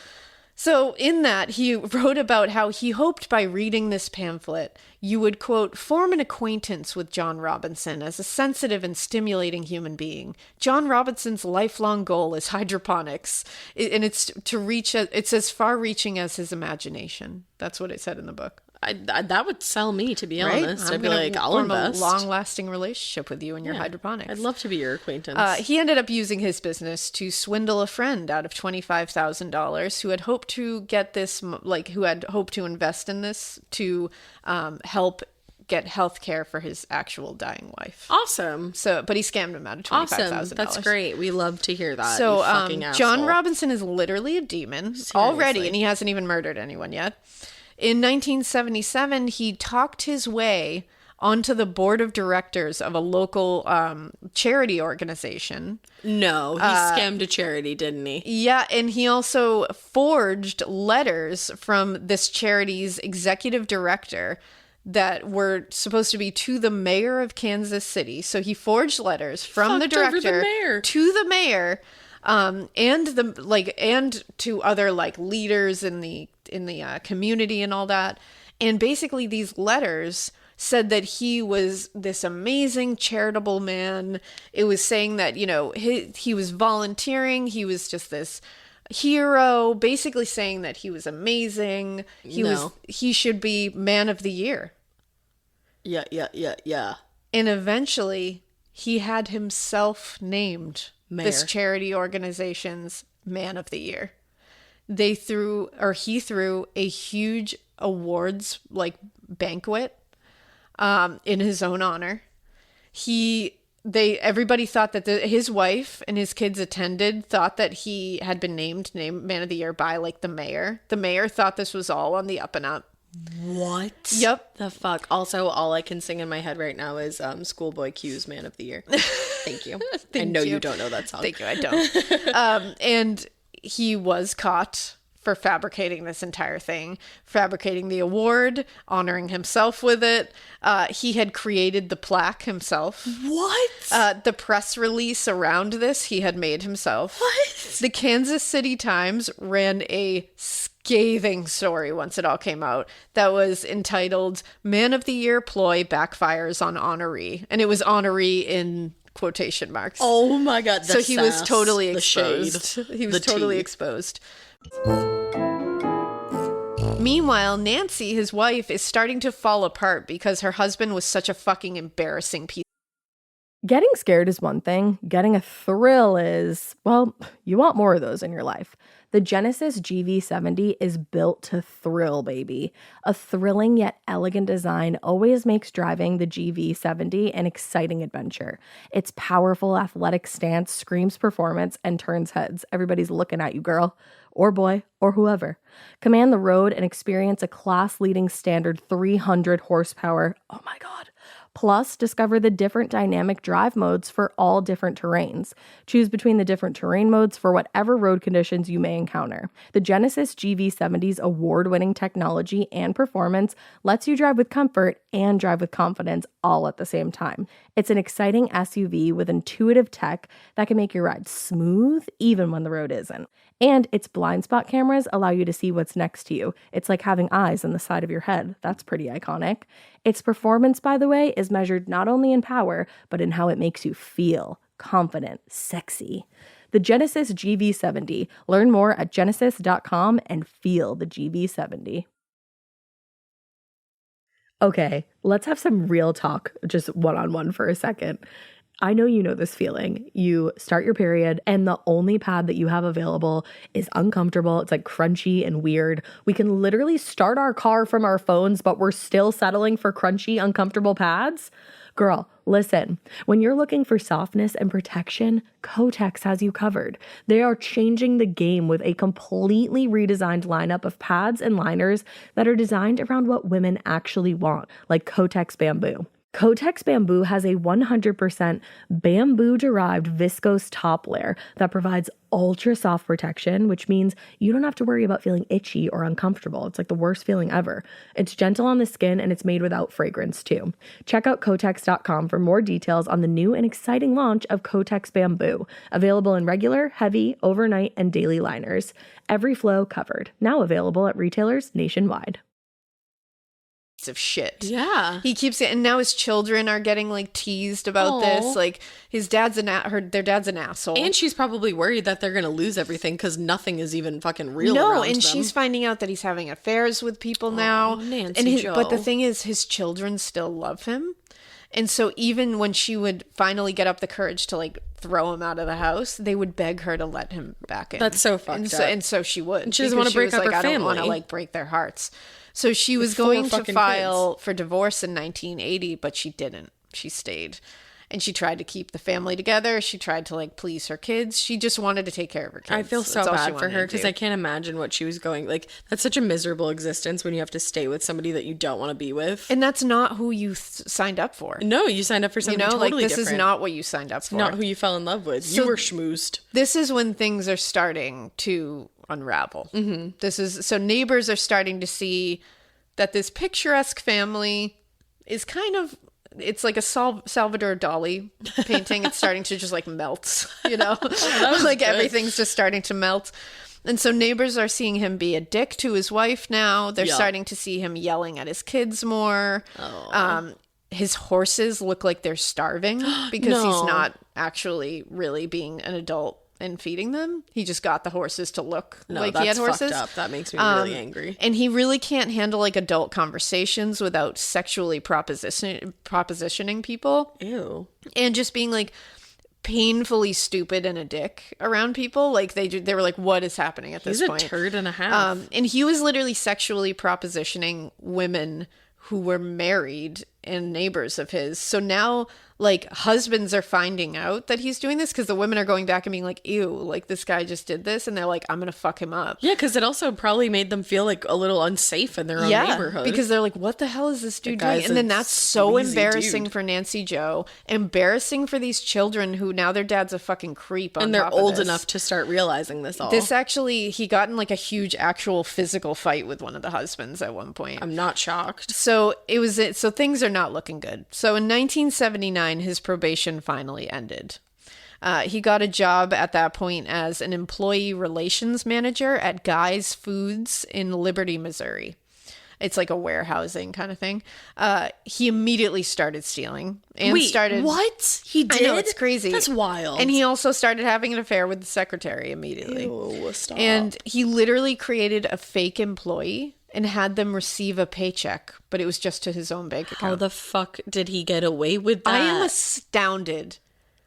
So in that, he wrote about how he hoped by reading this pamphlet, you would, quote, form an acquaintance with John Robinson as a sensitive and stimulating human being. John Robinson's lifelong goal is hydroponics, and it's as far-reaching as his imagination. That's what it said in the book. That would sell me, to be honest. I'd be like, I'll invest. A long-lasting relationship with you and your hydroponics. I'd love to be your acquaintance. He ended up using his business to swindle a friend out of $25,000 who had hoped to get this, like, who had hoped to invest in this to help get health care for his actual dying wife. Awesome. So, but he scammed him out of $25,000. Awesome. That's great. We love to hear that. So, you fucking asshole. John Robinson is literally a demon already, and he hasn't even murdered anyone yet. In 1977, he talked his way onto the board of directors of a local charity organization. No, he scammed a charity, didn't he? Yeah, and he also forged letters from this charity's executive director that were supposed to be to the mayor of Kansas City. So he forged letters from the director to the mayor, and to other like leaders in the community and all that. And basically these letters said that he was this amazing charitable man. It was saying that, you know, he was volunteering. He was just this hero, basically saying that he was amazing. He should be man of the year. Yeah. And eventually he had himself named mayor. This charity organization's man of the year. He threw a huge awards like banquet in his own honor. Everybody thought that his wife and his kids thought that he had been named man of the year by like the mayor. The mayor thought this was all on the up and up. What? Yep. The fuck? Also, all I can sing in my head right now is Schoolboy Q's Man of the Year. Thank you. I know you don't know that song. Thank you, I don't. And he was caught for fabricating this entire thing, fabricating the award, honoring himself with it. He had created the plaque himself. What? The press release around this, he had made himself. What? The Kansas City Times ran a scathing story once it all came out that was entitled Man of the Year Ploy Backfires on Honoree. And it was honoree in quotation marks. Oh my God. So he was totally exposed. He was totally exposed. Meanwhile, Nancy, his wife, is starting to fall apart because her husband was such a fucking embarrassing piece. Getting scared is one thing. Getting a thrill is, well, you want more of those in your life. The Genesis GV70 is built to thrill, baby. A thrilling yet elegant design always makes driving the GV70 an exciting adventure. Its powerful athletic stance screams performance and turns heads. Everybody's looking at you, girl, or boy, or whoever. Command the road and experience a class-leading standard 300 horsepower. Oh my God. Plus, discover the different dynamic drive modes for all different terrains. Choose between the different terrain modes for whatever road conditions you may encounter. The Genesis GV70's award-winning technology and performance lets you drive with comfort and drive with confidence all at the same time. It's an exciting SUV with intuitive tech that can make your ride smooth even when the road isn't. And its blind spot cameras allow you to see what's next to you. It's like having eyes on the side of your head. That's pretty iconic. Its performance, by the way, is measured not only in power, but in how it makes you feel confident, sexy. The Genesis GV70. Learn more at genesis.com and feel the GV70. Okay, let's have some real talk, just one-on-one for a second. I know you know this feeling. You start your period and the only pad that you have available is uncomfortable. It's like crunchy and weird. We can literally start our car from our phones, but we're still settling for crunchy, uncomfortable pads. Girl, listen, when you're looking for softness and protection, Kotex has you covered. They are changing the game with a completely redesigned lineup of pads and liners that are designed around what women actually want, like Kotex Bamboo. Kotex Bamboo has a 100% bamboo-derived viscose top layer that provides ultra-soft protection, which means you don't have to worry about feeling itchy or uncomfortable. It's like the worst feeling ever. It's gentle on the skin and it's made without fragrance too. Check out Kotex.com for more details on the new and exciting launch of Kotex Bamboo, available in regular, heavy, overnight, and daily liners. Every flow covered. Now available at retailers nationwide. Of shit. Yeah. He keeps it, and now his children are getting like teased about this. Like his dad's their dad's an asshole. And she's probably worried that they're going to lose everything because nothing is even fucking real. No, around and them. she's finding out that he's having affairs with people now. Nancy Joe. But the thing is, his children still love him. And so even when she would finally get up the courage to like throw him out of the house, they would beg her to let him back in. That's so fucked up. And so she would. And she doesn't want to break up her I family. don't want to like break their hearts. So she was going to file for divorce in 1980, but she didn't. She stayed. And she tried to keep the family together. She tried to like please her kids. She just wanted to take care of her kids. I feel so bad for her because I can't imagine what she was going like. That's such a miserable existence when you have to stay with somebody that you don't want to be with. And that's not who you signed up for. No, you signed up for something totally different. This is not what you signed up for. Not who you fell in love with. So you were schmoozed. This is when things are starting to unravel. Mm-hmm. So neighbors are starting to see that this picturesque family is kind of, it's like a Salvador Dali painting. It's starting to just like melt, you know, like good. Everything's just starting to melt. And so neighbors are seeing him be a dick to his wife now. They're starting to see him yelling at his kids more. His horses look like they're starving because he's not actually really being an adult and feeding them. He just got the horses to look like he had horses. Fucked up. That makes me really angry. And he really can't handle like adult conversations without sexually propositioning people. Ew. And just being like painfully stupid and a dick around people. Like they were like, what is happening at this point? He's a turd and a half. And he was literally sexually propositioning women who were married and neighbors of his. So now like husbands are finding out that he's doing this because the women are going back and being like, ew, like this guy just did this. And they're like, I'm going to fuck him up. Yeah, because it also probably made them feel like a little unsafe in their own neighborhood. Because they're like, what the hell is this dude doing? And then that's so embarrassing for Nancy Joe. Embarrassing for these children who now their dad's a fucking creep on and they're top of old this. enough to start realizing this all. This actually, he got in like a huge actual physical fight with one of the husbands at one point. I'm not shocked. So things are not looking good. So in 1979, his probation finally ended. He got a job at that point as an employee relations manager at Guy's Foods in Liberty, Missouri. It's like a warehousing kind of thing. He immediately started stealing and started. What? He did? I know, it's crazy. That's wild. And he also started having an affair with the secretary immediately. Ew, stop. And he literally created a fake employee and had them receive a paycheck, but it was just to his own bank account. How the fuck did he get away with that? I am astounded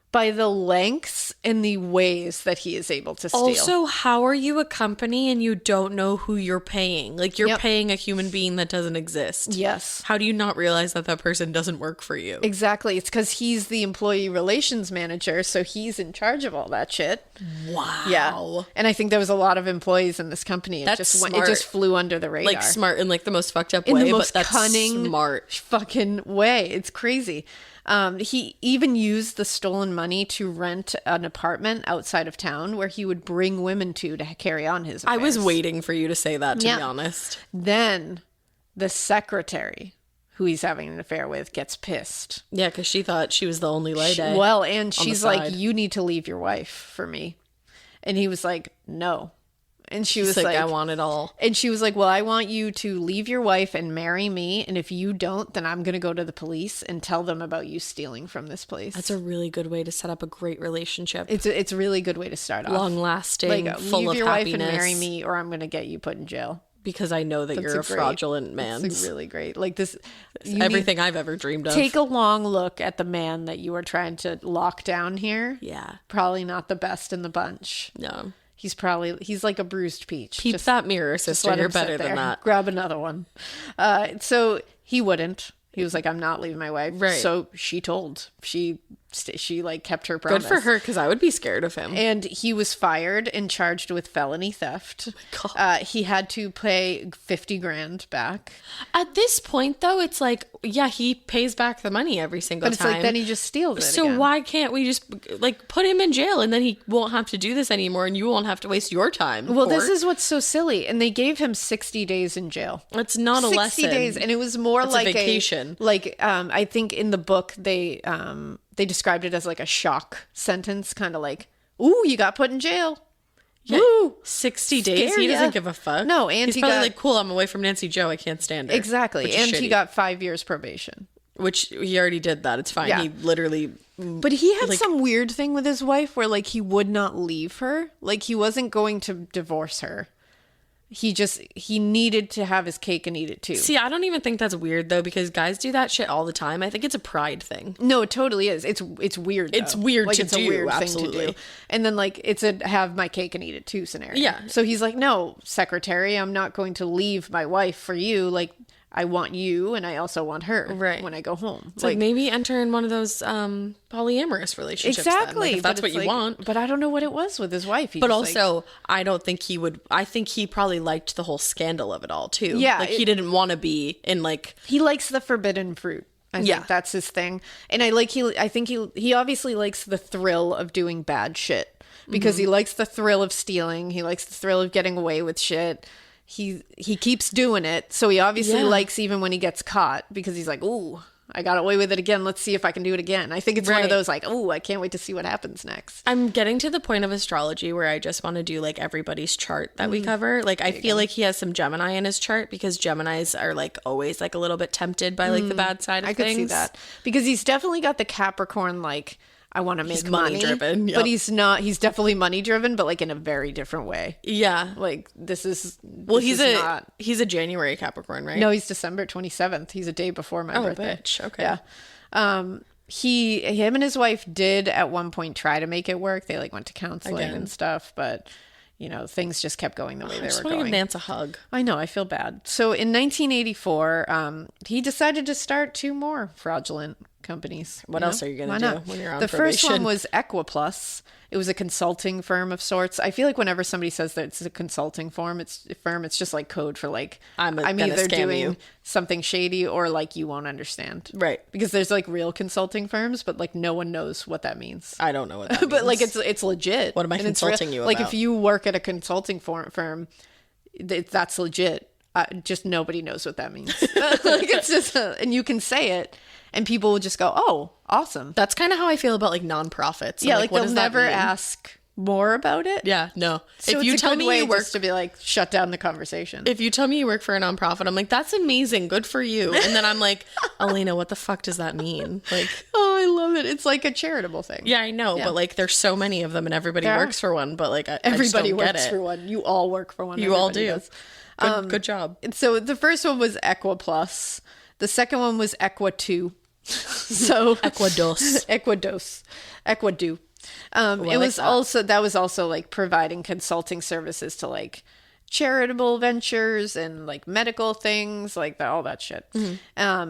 by the lengths and the ways that he is able to steal. Also, how are you a company and you don't know who you're paying? Like, you're Yep. paying a human being that doesn't exist. Yes. How do you not realize that that person doesn't work for you? Exactly. It's because he's the employee relations manager, so he's in charge of all that shit. Wow. Yeah. And I think there was a lot of employees in this company. That's It smart. just flew under the radar. Like, smart in like the most fucked up in way, the most but that's cunning, smart. fucking way. It's crazy. He even used the stolen money to rent an apartment outside of town where he would bring women to carry on his affairs. I was waiting for you to say that, to Yeah. be honest. Then the secretary, who he's having an affair with, gets pissed. Yeah, because she thought she was the only lady. Well, and she's like, side. you need to leave your wife for me. And he was like, no. And she She's was like, I want it all. and she was like, well, I want you to leave your wife and marry me. And if you don't, then I'm going to go to the police and tell them about you stealing from this place. That's a really good way to set up a great relationship. It's a really good way to start off. Long lasting, Like, full leave of your happiness. wife and marry me, or I'm going to get you put in jail. Because I know that That's you're a great- fraudulent man. It's really great. Like this, Everything I've ever dreamed of. Take a long look at the man that you are trying to lock down here. Yeah. Probably not the best in the bunch. No. He's like a bruised peach. Keep that mirror, sister. let You're him sit better than there. that. Grab another one. So he wouldn't. He was like, I'm not leaving my wife. Right. So she told. She like kept her promise. Good for her, because I would be scared of him. And he was fired and charged with felony theft. Oh my God. He had to pay $50,000 back. At this point, though, it's like, yeah, he pays back the money every single But it's time. like then he just steals it. So again. why can't we just like put him in jail and then he won't have to do this anymore and you won't have to waste your time? Well, this is what's so silly. And they gave him 60 days in jail. It's not a 60 lesson. days, and it was more It's like a vacation. I think in the book they described it as like a shock sentence, kind of like, "Ooh, you got put in jail." Yeah, Woo! 60 days. Scare He doesn't ya. give a fuck. No, and he's he probably got- like, cool, I'm away from Nancy Joe. I can't stand her. Exactly, Which is and he shitty. got 5 years probation. Which he already did that. It's fine. Yeah. He literally. But he had Like- some weird thing with his wife where like he would not leave her. Like he wasn't going to divorce her. He needed to have his cake and eat it too. See, I don't even think that's weird though, because guys do that shit all the time. I think it's a pride thing. No, it totally is. It's weird. It's though. weird like, to it's do, a weird thing to absolutely. do. And then like it's a have my cake and eat it too scenario. Yeah. So he's like, no, secretary, I'm not going to leave my wife for you. Like I want you, and I also want her. Right. When I go home. It's like maybe enter in one of those polyamorous relationships. then. exactly. Like, if that's but what you it's want. like- But I don't know what it was with his wife. He But just, like- also, I don't think he would. I think he probably liked the whole scandal of it all too. Yeah, like he didn't want to be in like. he likes the forbidden fruit. I Yeah. think that's his thing. And I think he obviously likes the thrill of doing bad shit because he likes the thrill of stealing. He likes the thrill of getting away with shit. He keeps doing it. So he obviously Yeah. likes even when he gets caught because he's like, "Ooh, I got away with it again. Let's see if I can do it again." I think it's one Right. of those like, "Ooh, I can't wait to see what happens next." I'm getting to the point of astrology where I just want to do like everybody's chart that Mm-hmm. we cover. Like I feel like he has some Gemini in his chart because Geminis are like always like a little bit tempted by like the bad side of I could things. see that because he's definitely got the Capricorn like I want to make money money-driven, but yep. he's not. He's definitely money driven, but like in a very different way. Yeah. Like this is Well, this is not. he's a January Capricorn, right? No, he's December 27th. He's a day before my birthday. bitch. Okay. Yeah. Him and his wife did at one point try to make it work. They like went to counseling Again. and stuff, but you know, things just kept going the way I they just were want to give going. Nance a hug. I know, I feel bad. So in 1984, he decided to start 2 more fraudulent companies. What else are you gonna Why do not? when you're on The first one probation? was Equiplus. It was a consulting firm of sorts. I feel like whenever somebody says that it's a consulting firm, it's just like code for like I'm gonna either scam doing you. something shady or like you won't understand. Right. Because there's like real consulting firms, but like no one knows what that means. I don't know what that But like means. it's legit. What am I And it's real. consulting you Like about? if you work at a consulting firm, that's legit. Just nobody knows what that means. Like it's just, and you can say it, and people will just go, "Oh, awesome." That's kind of how I feel about like nonprofits. I'm Yeah, like what they'll does that never mean? ask more about it. Yeah, no. So if you it's a tell good me way you work just to be like, shut down the conversation. If you tell me you work for a nonprofit, I'm like, that's amazing. Good for you. And then I'm like, Alaina, what the fuck does that mean? Like, oh, I love it. It's like a charitable thing. yeah, I know. But like, there's so many of them and everybody works for one. But like, Everybody I just don't works get it. for one. You all work for one. You all Everybody do. does. Good job. So the first one was Equa Plus. The second one was Equa 2. So Equidos. Equidu. It was also, that was also like providing consulting services to like charitable ventures and like medical things, like that, all that shit.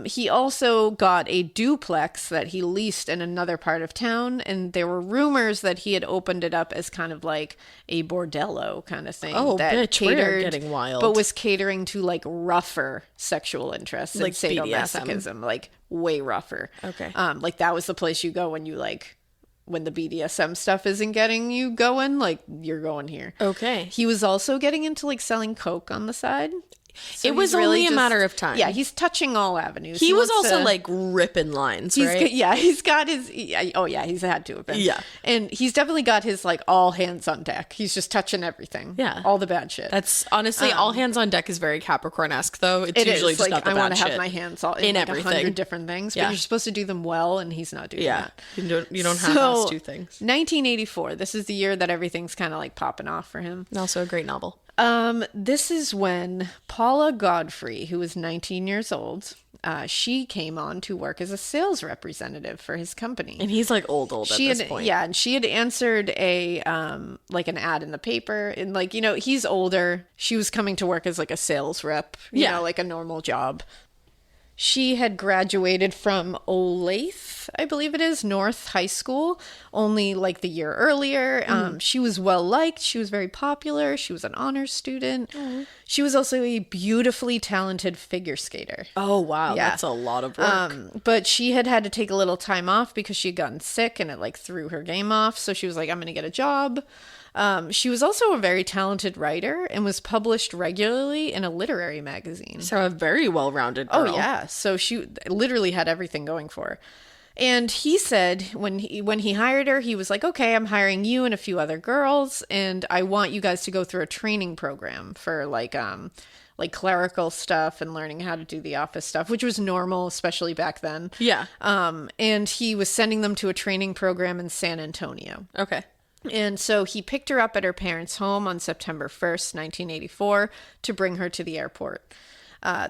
He also got a duplex that he leased in another part of town, and there were rumors that he had opened it up as kind of like a bordello kind of thing. Oh, that bitch, we're getting wild. but was catering to like rougher sexual interests, Like and BDSM. sadomasochism, like way rougher. Okay. Like that was the place you go when you like, when the BDSM stuff isn't getting you going, like you're going here. Okay. He was also getting into like selling coke on the side. So it was he's really only a matter of time. Yeah, he's touching all avenues. He was wants also to- like ripping lines, he's right? he's got his he's had to have been. Yeah. And he's definitely got his like all hands on deck. He's just touching everything. Yeah. All the bad shit. That's honestly, all hands on deck is very Capricorn-esque, though. It's It usually is just like not the I bad want to shit. have my hands all in like everything. 100 different things, but Yeah. you're supposed to do them well, and he's not doing Yeah, that. you don't have those two things. 1984. This is the year that everything's kind of like popping off for him. And also a great novel. This is when Paula Godfrey, who was 19 years old, she came on to work as a sales representative for his company. And he's like old at this point. Yeah, and she had answered a like an ad in the paper, and like, you know, he's older. She was coming to work as like a sales rep, you know, like a normal job. She had graduated from Olathe, I believe it is, North High School, only like the year earlier. She was well liked. She was very popular. She was an honors student. She was also a beautifully talented figure skater. Oh, wow. Yeah. That's a lot of work. But she had to take a little time off because she had gotten sick, and it like threw her game off. So she was like, I'm going to get a job. She was also a very talented writer and was published regularly in a literary magazine. So a very well-rounded girl. Oh, yeah. So she literally had everything going for her. And he said when he hired her, he was like, okay, I'm hiring you and a few other girls, and I want you guys to go through a training program for like clerical stuff and learning how to do the office stuff, which was normal, especially back then. Yeah. And he was sending them to a training program in San Antonio. Okay. And so he picked her up at her parents' home on September 1st, 1984, to bring her to the airport.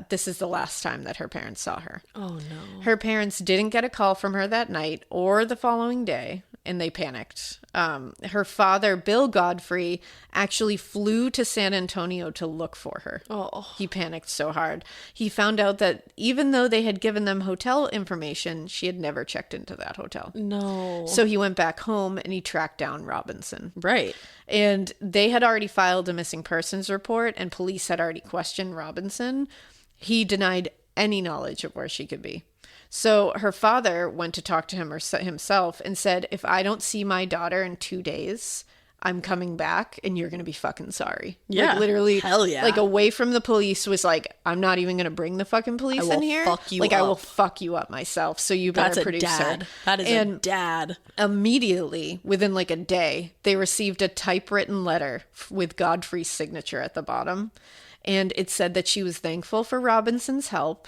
This is the last time that her parents saw her. Oh, no. Her parents didn't get a call from her that night or the following day, and they panicked. Her father, Bill Godfrey, actually flew to San Antonio to look for her. Oh. He panicked so hard. He found out that even though they had given them hotel information, she had never checked into that hotel. No. So he went back home and he tracked down Robinson. Right. And they had already filed a missing persons report, and police had already questioned Robinson. He denied any knowledge of where she could be. So her father went to talk to him himself and said, if I don't see my daughter in 2 days, I'm coming back and you're going to be fucking sorry. Yeah. Like literally, Hell yeah. like away from the police was like, I'm not even going to bring the fucking police will in here. fuck you like I will up. fuck you up myself. So you better That's a produce dad. her. That is a dad. Immediately, within like a day, they received a typewritten letter with Godfrey's signature at the bottom. And it said that she was thankful for Robinson's help,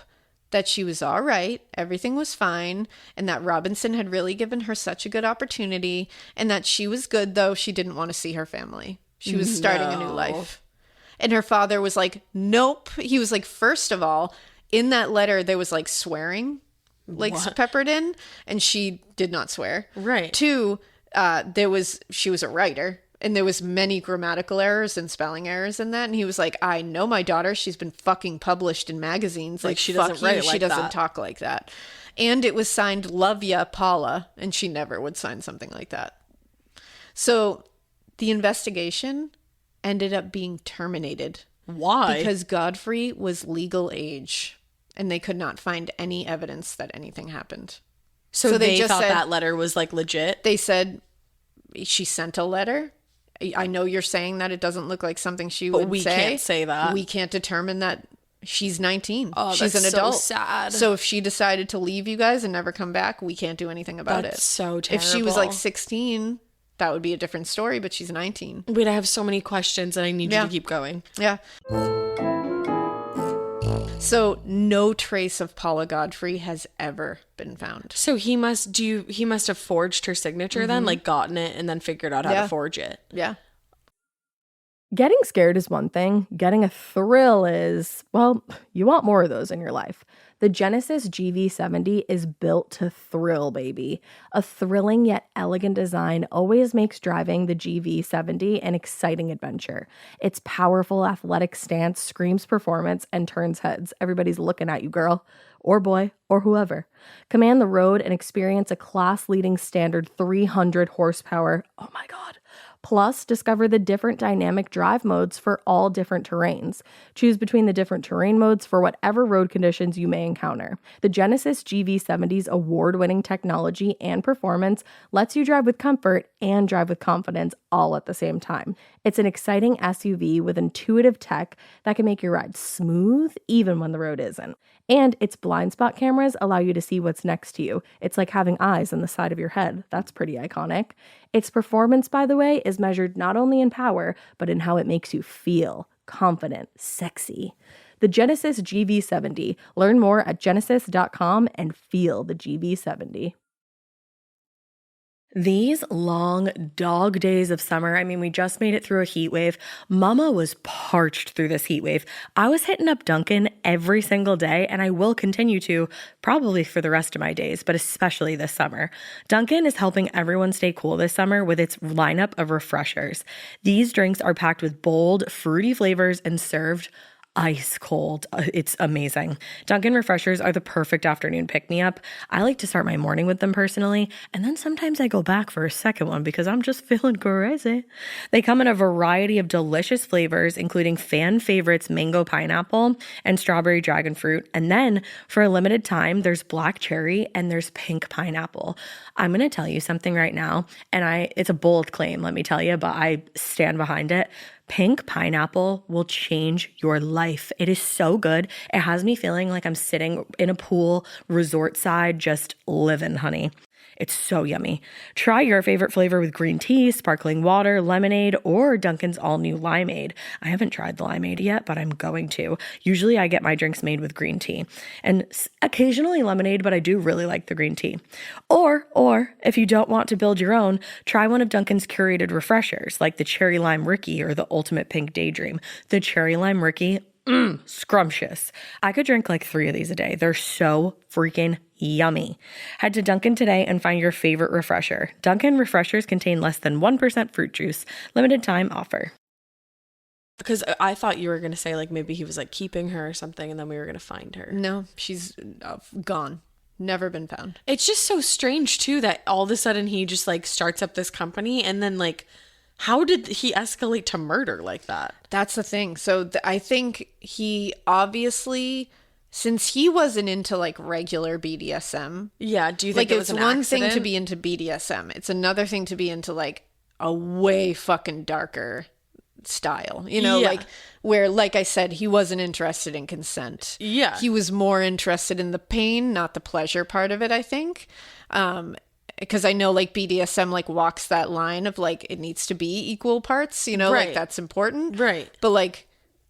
that she was all right, everything was fine, and that Robinson had really given her such a good opportunity, and that she was good, though she didn't want to see her family. She was starting a new life. And her father was like, nope. He was like, first of all, in that letter, there was like swearing, like peppered in, and she did not swear. Right. Two, she was a writer. And there was many grammatical errors and spelling errors in that. And he was like, I know my daughter. She's been fucking published in magazines. Like she fuck doesn't write you. like She doesn't that. talk like that. And it was signed Love Ya, Paula. And she never would sign something like that. So the investigation ended up being terminated. Why? Because Godfrey was legal age. And they could not find any evidence that anything happened. so they just thought said- that letter was like legit? They said she sent a letter. I know you're saying that it doesn't look like something she would say. But we can't say that. We can't determine that. She's 19. Oh, she's that's an so adult. sad. So if she decided to leave you guys and never come back, we can't do anything about it. That's so If she was like terrible. 16, that would be a different story, but she's 19. Wait, I have so many questions and I need you to keep going. Yeah. So no trace of Paula Godfrey has ever been found. So he must have forged her signature then, like gotten it and then figured out how to forge it. Yeah. Getting scared is one thing. Getting a thrill is, well, you want more of those in your life. The Genesis GV70 is built to thrill, baby. A thrilling yet elegant design always makes driving the GV70 an exciting adventure. Its powerful athletic stance screams performance and turns heads. Everybody's looking at you, girl, or boy, or whoever. Command the road and experience a class-leading standard 300 horsepower. Oh my God. Plus, discover the different dynamic drive modes for all different terrains. Choose between the different terrain modes for whatever road conditions you may encounter. The Genesis GV70's award-winning technology and performance lets you drive with comfort and drive with confidence all at the same time. It's an exciting SUV with intuitive tech that can make your ride smooth even when the road isn't. And its blind spot cameras allow you to see what's next to you. It's like having eyes on the side of your head. That's pretty iconic. Its performance, by the way, is measured not only in power, but in how it makes you feel confident, sexy. The Genesis GV70. Learn more at genesis.com and feel the GV70. These long dog days of summer, I mean, we just made it through a heat wave. Mama was parched through this heat wave. I was hitting up Dunkin' every single day, and I will continue to probably for the rest of my days, but especially this summer. Dunkin' is helping everyone stay cool this summer with its lineup of refreshers. These drinks are packed with bold, fruity flavors and served ice cold. It's amazing. Dunkin' refreshers are the perfect afternoon pick-me-up. I like to start my morning with them personally, and then sometimes I go back for a second one because I'm just feeling crazy. They come in a variety of delicious flavors, including fan favorites Mango Pineapple and Strawberry Dragon Fruit. And then for a limited time, there's Black Cherry and there's Pink Pineapple. I'm going to tell you something right now, and it's a bold claim, let me tell you, but I stand behind it. Pink Pineapple will change your life. It is so good. It has me feeling like I'm sitting in a pool, resort side, just living, honey. It's so yummy. Try your favorite flavor with green tea, sparkling water, lemonade, or Dunkin's all-new limeade. I haven't tried the limeade yet, but I'm going to. Usually I get my drinks made with green tea and occasionally lemonade, but I do really like the green tea. Or if you don't want to build your own, try one of Dunkin's curated refreshers like the Cherry Lime Ricky or the Ultimate Pink Daydream. The Cherry Lime Ricky, scrumptious. I could drink like 3 of these a day. They're so freaking yummy. Head to Dunkin' today and find your favorite refresher. Dunkin' refreshers contain less than 1% fruit juice. Limited time offer. Because I thought you were going to say like maybe he was like keeping her or something and then we were going to find her. No, she's gone. Never been found. It's just so strange too that all of a sudden he just like starts up this company and then like how did he escalate to murder like that? That's the thing. So I think he obviously, since he wasn't into like regular BDSM. Yeah. Do you think like it was it's an one accident? thing to be into BDSM. It's another thing to be into like a way fucking darker style, you know, like where, like I said, he wasn't interested in consent. Yeah. He was more interested in the pain, not the pleasure part of it, I think. Because I know like BDSM like walks that line of like it needs to be equal parts, you know, like that's important. Right. But like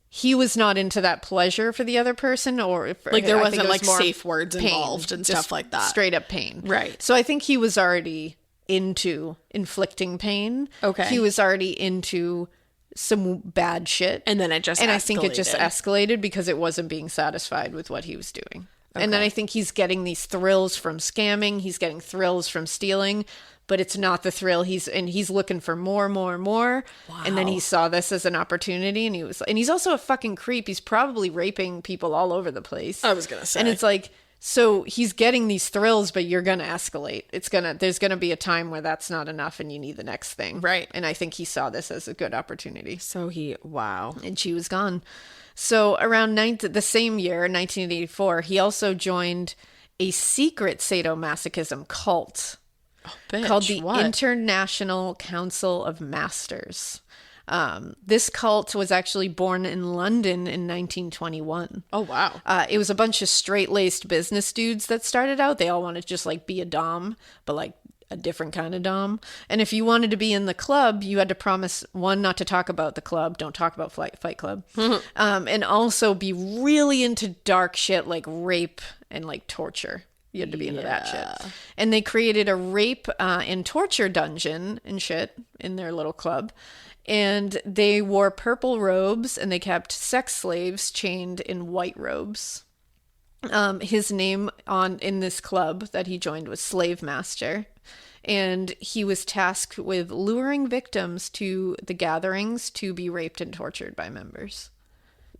he was not into that pleasure for the other person, or like there I wasn't think it like was more safe words pain, involved and just stuff like that. Straight up pain. Right. So I think he was already into inflicting pain. Okay. He was already into some bad shit. And then it just And escalated. I think it just escalated because it wasn't being satisfied with what he was doing. Okay. And then I think he's getting these thrills from scamming. He's getting thrills from stealing, but it's not the thrill. He's looking for more. Wow. And then he saw this as an opportunity and he's also a fucking creep. He's probably raping people all over the place. I was going to say. And it's like, so he's getting these thrills, but you're going to escalate. There's going to be a time where that's not enough and you need the next thing. Right. And I think he saw this as a good opportunity. So wow. And she was gone. So around the same year, 1984, he also joined a secret sadomasochism cult called the International Council of Masters. This cult was actually born in London in 1921. Oh, wow. It was a bunch of straight-laced business dudes that started out. They all wanted to just like be a dom, but like a different kind of dom. And if you wanted to be in the club, you had to promise, one, not to talk about the club. Don't talk about Fight Club. And also be really into dark shit like rape and like torture. You had to be into that shit. And they created a rape and torture dungeon and shit in their little club. And they wore purple robes and they kept sex slaves chained in white robes. His name in this club that he joined was Slave Master. And he was tasked with luring victims to the gatherings to be raped and tortured by members.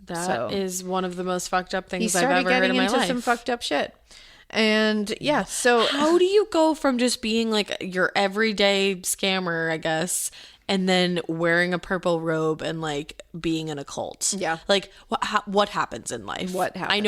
That is one of the most fucked up things I've ever heard in my life. He started getting into some fucked up shit. And yeah, so how do you go from just being like your everyday scammer, I guess, and then wearing a purple robe and like being in a cult? Yeah. Like what happens in life? What happens? I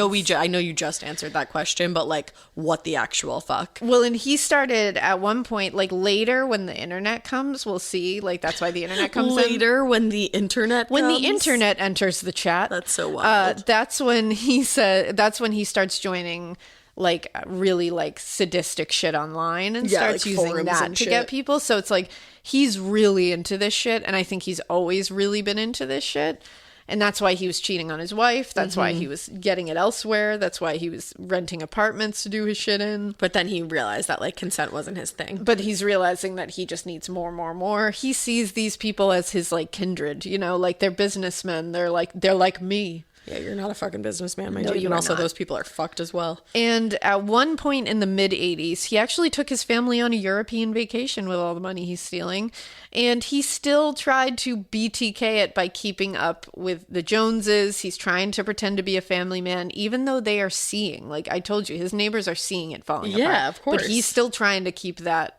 know you just answered that question, but like what the actual fuck? Well, and he started at one point, like later when the internet comes, we'll see, like that's why the internet comes later when the internet when comes? the internet enters the chat. That's so wild. That's when he starts joining like really like sadistic shit online and starts like using that to get people. So it's like he's really into this shit, and I think he's always really been into this shit. And that's why he was cheating on his wife. That's why he was getting it elsewhere. That's why he was renting apartments to do his shit in. But then he realized that like consent wasn't his thing. But he's realizing that he just needs more. He sees these people as his like kindred, you know, like they're businessmen. They're like me. Yeah, you're not a fucking businessman, my No, dude. you And are also, not. those people are fucked as well. And at one point in the mid-'80s, he actually took his family on a European vacation with all the money he's stealing. And he still tried to BTK it by keeping up with the Joneses. He's trying to pretend to be a family man, even though they are seeing, like I told you, his neighbors are seeing it falling apart. Yeah, of course. But he's still trying to keep that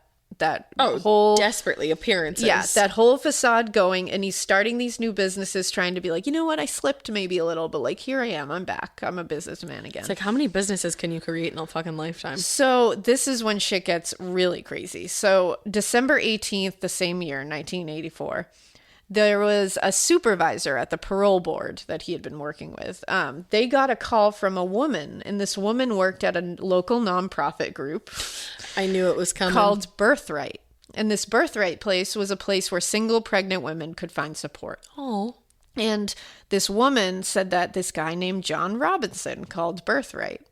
Oh, whole desperately appearances. Yeah, that whole facade going, and he's starting these new businesses trying to be like, you know what, I slipped maybe a little, but like here I am, I'm back, I'm a businessman again. It's like, how many businesses can you create in a fucking lifetime? So this is when shit gets really crazy. So December 18th, the same year, 1984, there was a supervisor at the parole board that he had been working with. They got a call from a woman, and this woman worked at a local nonprofit group. I knew it was coming. Called Birthright. And this Birthright place was a place where single pregnant women could find support. Oh. And this woman said that this guy named John Robinson called Birthright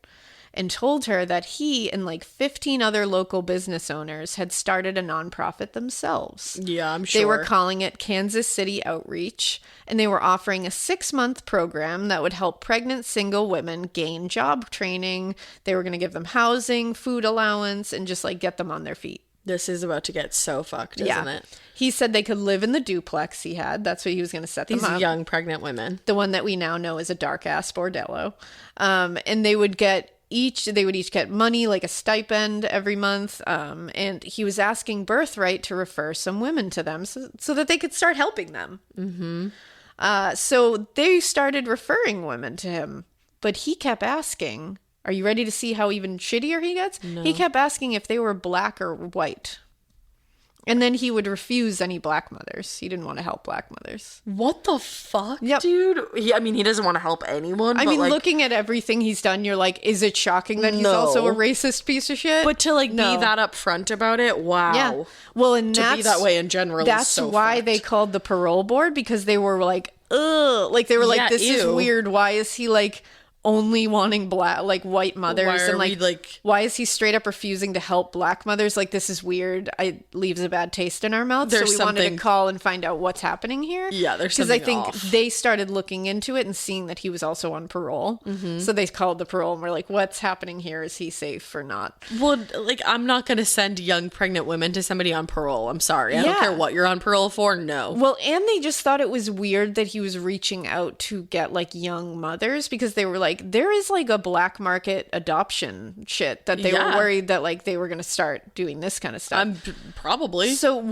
and told her that he and like 15 other local business owners had started a nonprofit themselves. Yeah, I'm sure. They were calling it Kansas City Outreach, and they were offering a 6-month program that would help pregnant single women gain job training. They were going to give them housing, food allowance, and just like get them on their feet. This is about to get so fucked, isn't it? He said they could live in the duplex he had. That's what he was going to set them up. These young pregnant women. The one that we now know is a dark-ass bordello. And they would each get money, like a stipend every month. And he was asking Birthright to refer some women to them so that they could start helping them. Mm-hmm. So they started referring women to him. But he kept asking, are you ready to see how even shittier he gets? No. He kept asking if they were black or white. And then he would refuse any black mothers. He didn't want to help black mothers. What the fuck, Yep. dude? He doesn't want to help anyone. I mean, like, looking at everything he's done, you're like, is it shocking that he's also a racist piece of shit? But to like be that upfront about it, wow. Yeah. Well, and to be that way in general. That's is so why fucked. they called the parole board, because they were like, ugh, like they were like, this is weird. Why is he like only wanting black, like white mothers? Why are and like why is he straight up refusing to help black mothers? Like, this is weird. It leaves a bad taste in our mouth. So we wanted to call and find out what's happening here. Yeah, there's something something because I think off. they started looking into it and seeing that he was also on parole. Mm-hmm. So they called the parole and were like, what's happening here? Is he safe or not? Well, like, I'm not going to send young pregnant women to somebody on parole. I'm sorry. I don't care what you're on parole for. No. Well, and they just thought it was weird that he was reaching out to get like young mothers, because they were like, there is like a black market adoption shit that they were worried that like they were going to start doing this kind of stuff. Probably. So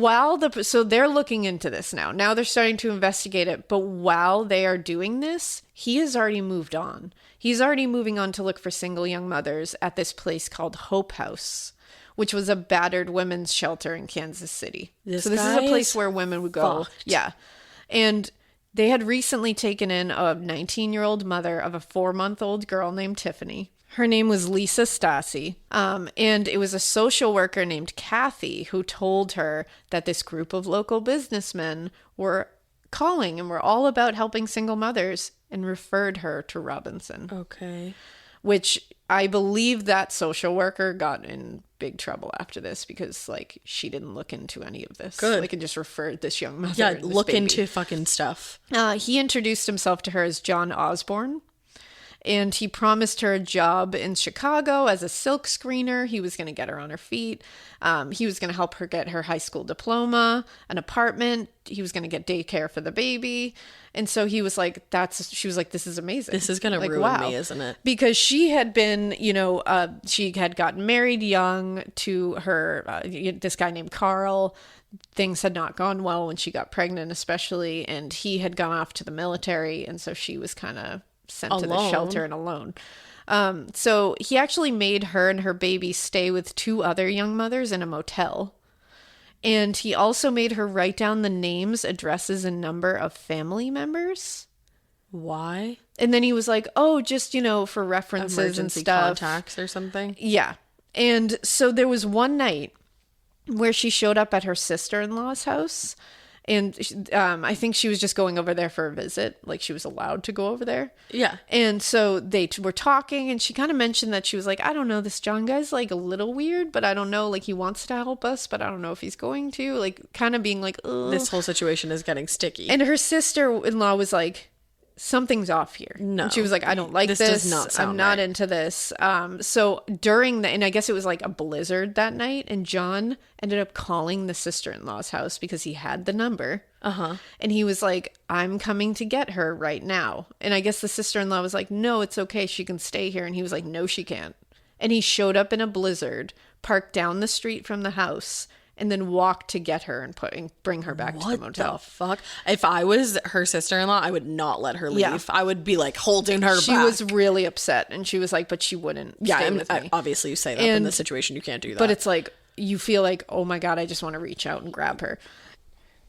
so they're looking into this now. Now they're starting to investigate it. But while they are doing this, he has already moved on. He's already moving on to look for single young mothers at this place called Hope House, which was a battered women's shelter in Kansas City. So this is a place where women would go. Fucked. Yeah. And they had recently taken in a 19-year-old mother of a 4-month-old girl named Tiffany, Her name was Lisa Stassi. And it was a social worker named Kathy who told her that this group of local businessmen were calling and were all about helping single mothers and referred her to Robinson. Okay. Which I believe that social worker got in big trouble after this because, like, she didn't look into any of this. Good. Like, and just referred this young mother. Yeah, and this look baby. into fucking stuff. He introduced himself to her as John Osborne. And he promised her a job in Chicago as a silk screener. He was going to get her on her feet. He was going to help her get her high school diploma, an apartment. He was going to get daycare for the baby. And so he was like, she was like, this is amazing. This is going to ruin me, isn't it? Because she had been, she had gotten married young to her, this guy named Carl. Things had not gone well when she got pregnant, especially. And he had gone off to the military. And so she was kind of sent to the shelter and alone. So he actually made her and her baby stay with 2 other young mothers in a motel. And he also made her write down the names, addresses, and number of family members. Why? And then he was like, oh, just, for references Emergency and stuff. contacts or something? Yeah. And so there was one night where she showed up at her sister-in-law's house. And I think she was just going over there for a visit. Like, she was allowed to go over there. Yeah. And so they were talking, and she kind of mentioned that she was like, I don't know, this John guy's like a little weird, but I don't know. Like, he wants to help us, but I don't know if he's going to. Like, kind of being like, ugh. This whole situation is getting sticky. And her sister-in-law was like, something's off here. No. And she was like, I don't like this. Does not sound I'm not right. into this. So during and I guess it was like a blizzard that night, and John ended up calling the sister-in-law's house because he had the number. Uh-huh. And he was like, I'm coming to get her right now. And I guess the sister-in-law was like, no, it's okay. She can stay here. And he was like, no, she can't. And he showed up in a blizzard, parked down the street from the house, and then walked to get her and bring her back to the motel. What the fuck? If I was her sister-in-law, I would not let her leave. Yeah. I would be like holding her She back. was really upset, and she was like, but she wouldn't stay with me. Obviously you say that, but in this situation you can't do that. But it's like, you feel like, oh my God, I just want to reach out and grab her.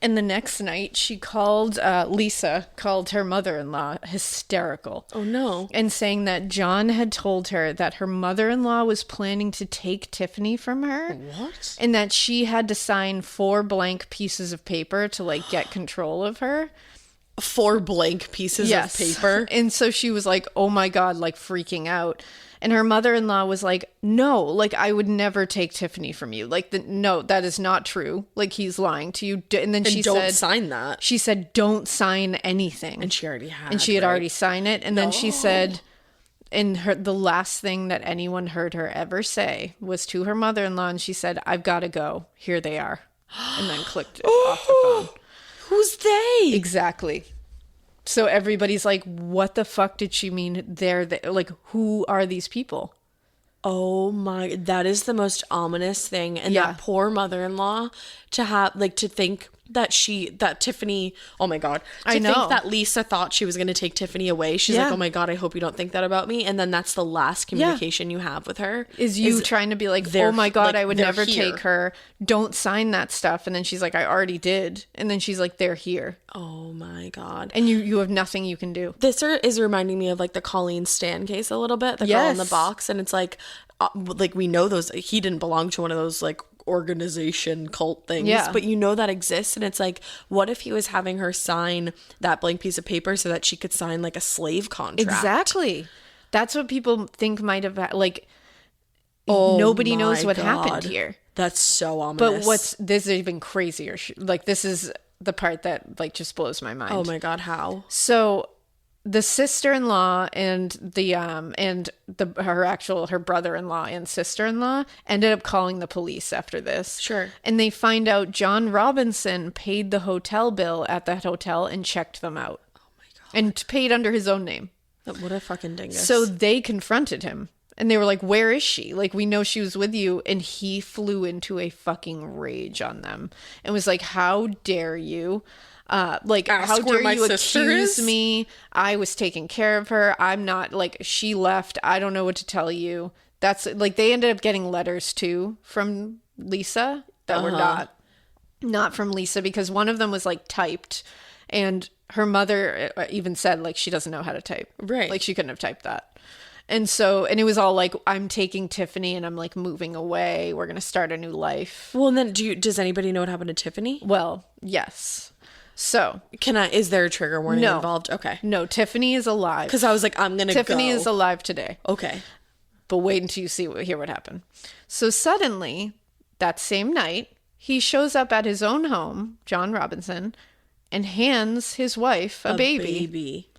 And the next night, she called, Lisa called her mother-in-law hysterical. Oh no. And saying that John had told her that her mother-in-law was planning to take Tiffany from her. What? And that she had to sign 4 blank pieces of paper to, like, get control of her. 4 blank pieces of paper? And so she was like, oh my God, like freaking out. And her mother-in-law was like, no, like, I would never take Tiffany from you. Like, no, that is not true. Like, he's lying to you. And then she don't said, sign that. She said, don't sign anything. And she already had. And she had right? already signed it. And then she said, and the last thing that anyone heard her ever say was to her mother-in-law. And she said, I've got to go. Here they are. And then clicked off the phone. Who's they? Exactly. So everybody's like, what the fuck did she mean? Like, who are these people? Oh my, that is the most ominous thing. And Yeah. that poor mother-in-law to have, like, to think that Tiffany, oh my God, I know. think that Lisa thought she was going to take Tiffany away. She's Yeah. like, oh my God, I hope you don't think that about me. And then that's the last communication you have with her. Is you trying to be like, oh my God, I would never take her. Don't sign that stuff. And then she's like, I already did. And then she's like, they're here. Oh my God. And you have nothing you can do. This is reminding me of, like, the Colleen Stan case a little bit, the girl in the Yes. box. And it's like we know he didn't belong to one of those, like, organization cult things, Yeah. but you know that exists. And it's like, what if he was having her sign that blank piece of paper so that she could sign, like, a slave contract? Exactly. That's what people think might have, like, Oh nobody knows my what God. happened here. That's so ominous. But this is even crazier. Like, this is the part that, like, just blows my mind. Oh my God, how? So the sister-in-law and her brother-in-law and sister-in-law ended up calling the police after this. Sure. And they find out John Robinson paid the hotel bill at that hotel and checked them out. Oh my God. And paid under his own name. What a fucking dingus. So they confronted him. And they were like, where is she? Like, we know she was with you. And he flew into a fucking rage on them and was like, how dare you? Like, Ask how where dare my you sister accuse is? me? I was taking care of her. I'm not, like, she left. I don't know what to tell you. That's, like, they ended up getting letters, too, from Lisa that were not from Lisa, because one of them was, like, typed. And her mother even said, like, she doesn't know how to type. Right. Like, she couldn't have typed that. And it was all like, I'm taking Tiffany and I'm like moving away. We're going to start a new life. Well, and then does anybody know what happened to Tiffany? Well, yes. So. Is there a trigger warning involved? Okay. No, Tiffany is alive. Because I was like, I'm going to go. Tiffany is alive today. Okay. But wait until you hear what happened. So suddenly, that same night, he shows up at his own home, John Robinson, and hands his wife a baby.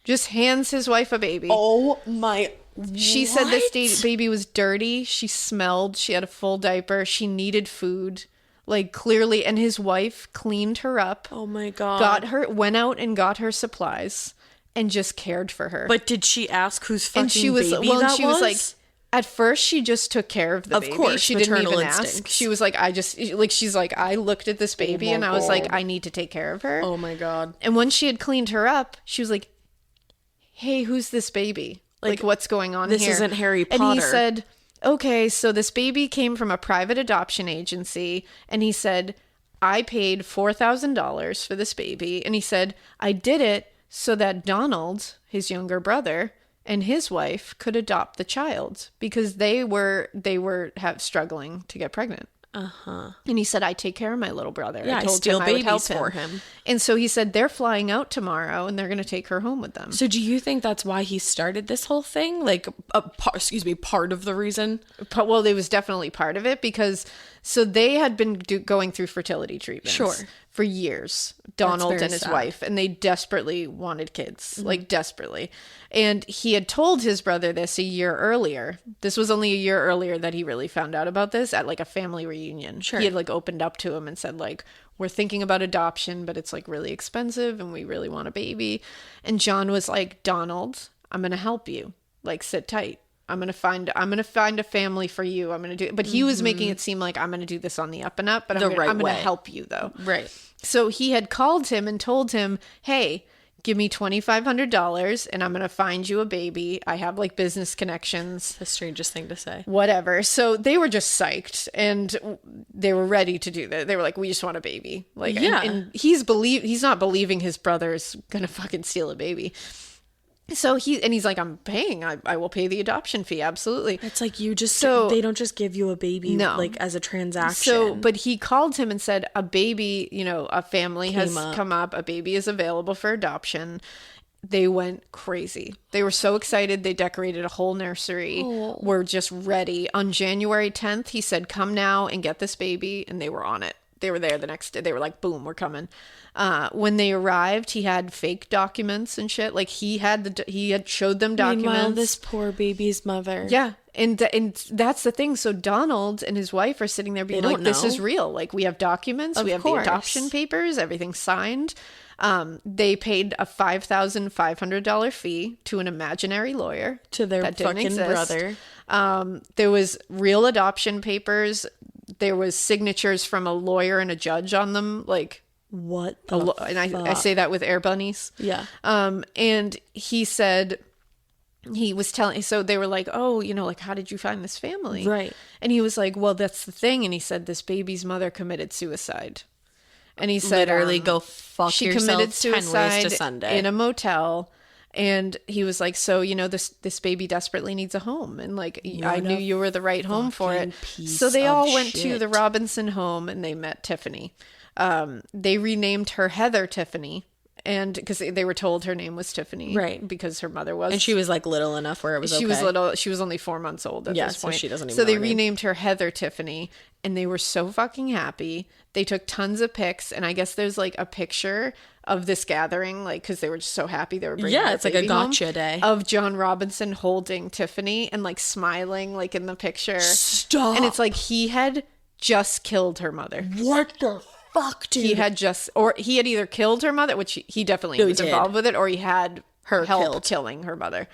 Just hands his wife a baby. Oh my. She said this baby was dirty. She smelled. She had a full diaper. She needed food. Like, clearly. And his wife cleaned her up. Oh my God. Went out and got her supplies and just cared for her. But did she ask whose fucking baby that was? And she was like, at first she just took care of the baby. Of course. She didn't even ask. She was like, she's like, I looked at this baby and I was like, I need to take care of her. Oh my God. And once she had cleaned her up, she was like, hey, who's this baby? Like what's going on here? This isn't Harry Potter. And he said, okay, so this baby came from a private adoption agency. And he said, I paid $4,000 for this baby. And he said, I did it so that Donald, his younger brother, and his wife could adopt the child because they were struggling to get pregnant. Uh-huh. And he said, I take care of my little brother. Yeah, I told steal him I would help babies for him. And so he said, they're flying out tomorrow and they're going to take her home with them. So do you think that's why he started this whole thing? Like, part of the reason? Well, it was definitely part of it because, so they had been going through fertility treatments for years, Donald and his wife, and they desperately wanted kids, like desperately. And he had told his brother this a year earlier. This was only a year earlier that he really found out about this at like a family reunion. Sure. He had like opened up to him and said like, we're thinking about adoption, but it's like really expensive and we really want a baby. And John was like, Donald, I'm going to help you. Like, sit tight. I'm going to find a family for you. I'm going to do it. But he was making it seem like I'm going to do this on the up and up, but I'm going to help you though. Right. So he had called him and told him, hey, give me $2,500 and I'm going to find you a baby. I have like business connections. The strangest thing to say. Whatever. So they were just psyched and they were ready to do that. They were like, we just want a baby. Like, yeah. And he's not believing his brother's going to fucking steal a baby. So he's like, I'm paying. I will pay the adoption fee. Absolutely. It's like they don't just give you a baby like as a transaction. So, but he called him and said, a baby, a family has come up. A baby is available for adoption. They went crazy. They were so excited. They decorated a whole nursery. Oh. We're just ready. On January 10th, he said, come now and get this baby. And they were on it. They were there the next day. They were like, boom, we're coming. When they arrived, he had fake documents and shit. Like he had showed them documents. Meanwhile, this poor baby's mother. Yeah. And that's the thing. So Donald and his wife are sitting there being like, this is real. Like we have documents. We have the adoption papers, everything's signed. They paid a $5,500 fee to an imaginary lawyer. To their fucking brother. There was real adoption papers. There was signatures from a lawyer and a judge on them. Like, what the fuck? And I say that with air bunnies. Yeah. And he said, he was telling, so they were like, oh, like, how did you find this family? Right. And he was like, well, that's the thing. And he said, this baby's mother committed suicide. And he said, literally go fuck she yourself committed 10 ways suicide to Sunday in a motel. And he was like, so, this baby desperately needs a home. And like, I knew you were the right home for it. So they all went to the Robinson home and they met Tiffany. They renamed her Heather Tiffany. And because they were told her name was Tiffany. Right. Because her mother was. And she was like little enough where it was She was little. She was only 4 months old at this point. So she doesn't even So know they her name. renamed her Heather Tiffany. And they were so fucking happy. They took tons of pics. And I guess there's like a picture of this gathering, like, because they were just so happy they were bringing it's like a gotcha day of John Robinson holding Tiffany and like smiling, like in the picture. Stop. And it's like he had just killed her mother. What the fuck, dude? He had either killed her mother, which he definitely was involved with it, or he had her help killing her mother.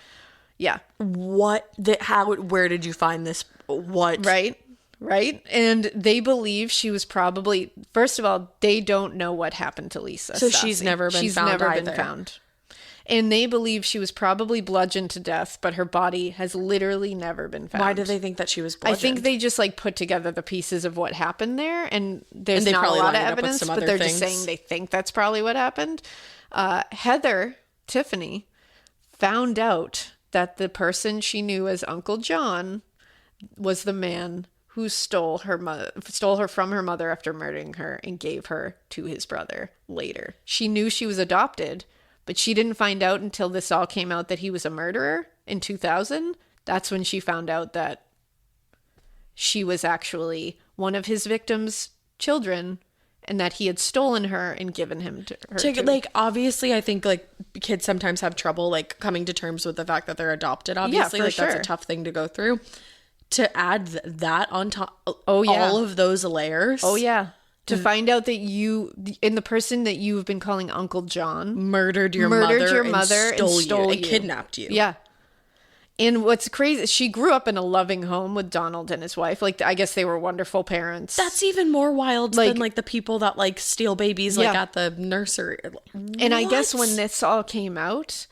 Yeah. What? Where did you find this? What? Right. And they believe she was probably, first of all, they don't know what happened to Lisa. So she's never been found. And they believe she was probably bludgeoned to death, but her body has literally never been found. Why do they think that she was bludgeoned? I think they just like put together the pieces of what happened there, and there's not a lot of evidence, but they're just saying they think that's probably what happened. Heather Tiffany found out that the person she knew as Uncle John was the man who stole her from her mother after murdering her and gave her to his brother later. She knew she was adopted, but she didn't find out until this all came out that he was a murderer in 2000. That's when she found out that she was actually one of his victims' children and that he had stolen her and given him to her. Like, obviously, I think, like, kids sometimes have trouble, like, coming to terms with the fact that they're adopted, obviously. Yeah, for like, sure. That's a tough thing to go through. To add that on top, Oh, yeah. all of those layers. Oh, yeah. To find out that the person that you've been calling Uncle John Murdered your mother and stole you. And kidnapped you. Yeah. And what's crazy, she grew up in a loving home with Donald and his wife. Like, I guess they were wonderful parents. That's even more wild than, like, the people that, like, steal babies, like, at the nursery. And I guess when this all came out,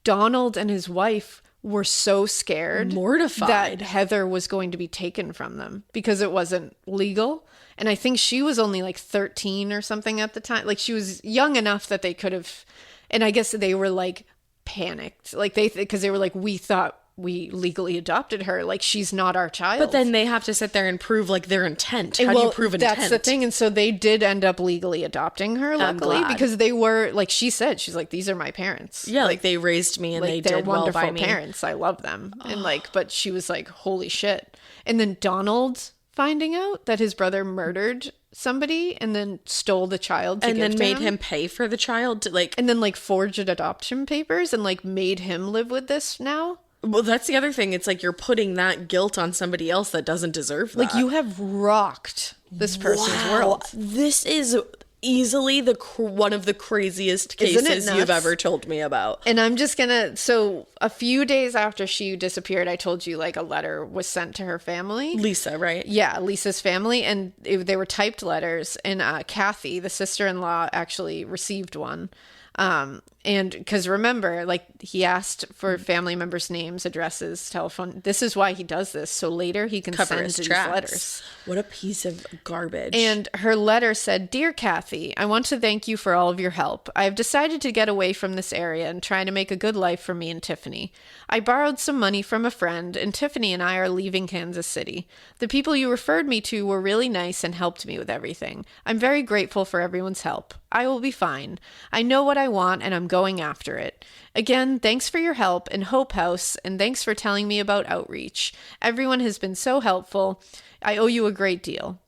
Donald and his wife were so scared. Mortified. That Heather was going to be taken from them because it wasn't legal. And I think she was only, like, 13 or something at the time. Like, she was young enough that they could have... And I guess they were, like, panicked. Like, because they were like, we thought we legally adopted her, like, she's not our child. But then they have to sit there and prove, like, their intent. How do you prove intent? That's the thing. And so they did end up legally adopting her, luckily, because they were, like, she said, she's like, these are my parents. Yeah, like, they raised me and like, they they're did well by wonderful me. parents. I love them. And, like, but she was like, holy shit. And then Donald finding out that his brother murdered somebody and then stole the child to and give then to made him pay for the child to, like... And then, like, forged adoption papers and, like, made him live with this now. Well, that's the other thing. It's like you're putting that guilt on somebody else that doesn't deserve that. Like, you have rocked this person's world. This is easily one of the craziest cases you've ever told me about. And I'm just gonna... So, a few days after she disappeared, I told you, like, a letter was sent to her family. Lisa, right? Yeah, Lisa's family. And they were typed letters. And Kathy, the sister-in-law, actually received one. And because remember, like, he asked for family members' names, addresses, telephone. This is why he does this. So later he can Cover send his these tracks. letters. What a piece of garbage. And her letter said, "Dear Kathy, I want to thank you for all of your help. I have decided to get away from this area and try to make a good life for me and Tiffany. I borrowed some money from a friend, and Tiffany and I are leaving Kansas City. The people you referred me to were really nice and helped me with everything. I'm very grateful for everyone's help. I will be fine. I know what I want, and I'm going after it. Again, thanks for your help in Hope House, and thanks for telling me about outreach. Everyone has been so helpful. I owe you a great deal."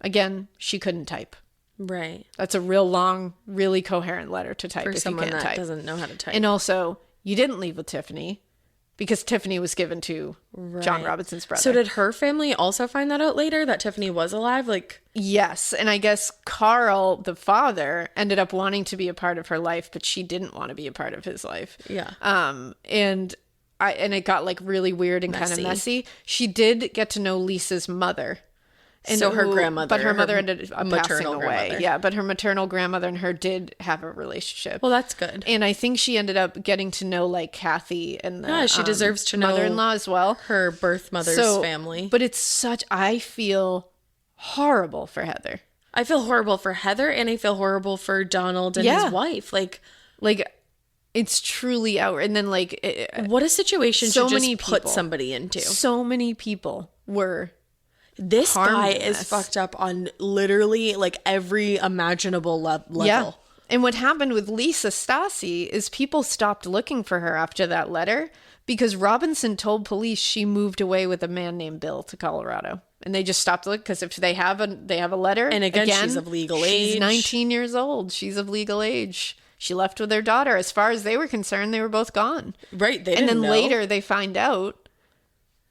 Again, she couldn't type. Right. That's a real long, really coherent letter to type For if someone you can't that type. doesn't know how to type. And also, you didn't leave with Tiffany because Tiffany was given to John Robinson's brother. So did her family also find that out later, that Tiffany was alive? Like, yes. And I guess Carl, the father, ended up wanting to be a part of her life, but she didn't want to be a part of his life. Yeah. And it got, like, really weird and kind of messy. She did get to know Lisa's mother. And so her grandmother. But her mother ended up passing away. Grandmother. Yeah, but her maternal grandmother and her did have a relationship. Well, that's good. And I think she ended up getting to know, like, Kathy and the she deserves to know mother-in-law as well. Her birth mother's family. But it's such... I feel horrible for Heather. I feel horrible for Heather, and I feel horrible for Donald and his wife. Like, it's truly out. And then, like... what a situation so to just many put people, somebody into. So many people were... This guy is fucked up on literally, like, every imaginable level. Yeah. And what happened with Lisa Stassi is people stopped looking for her after that letter because Robinson told police she moved away with a man named Bill to Colorado. And they just stopped looking because if they have a letter, and again, she's of legal age. She's 19 years old. She's of legal age. She left with their daughter. As far as they were concerned, they were both gone. Right. They and didn't then know. Later they find out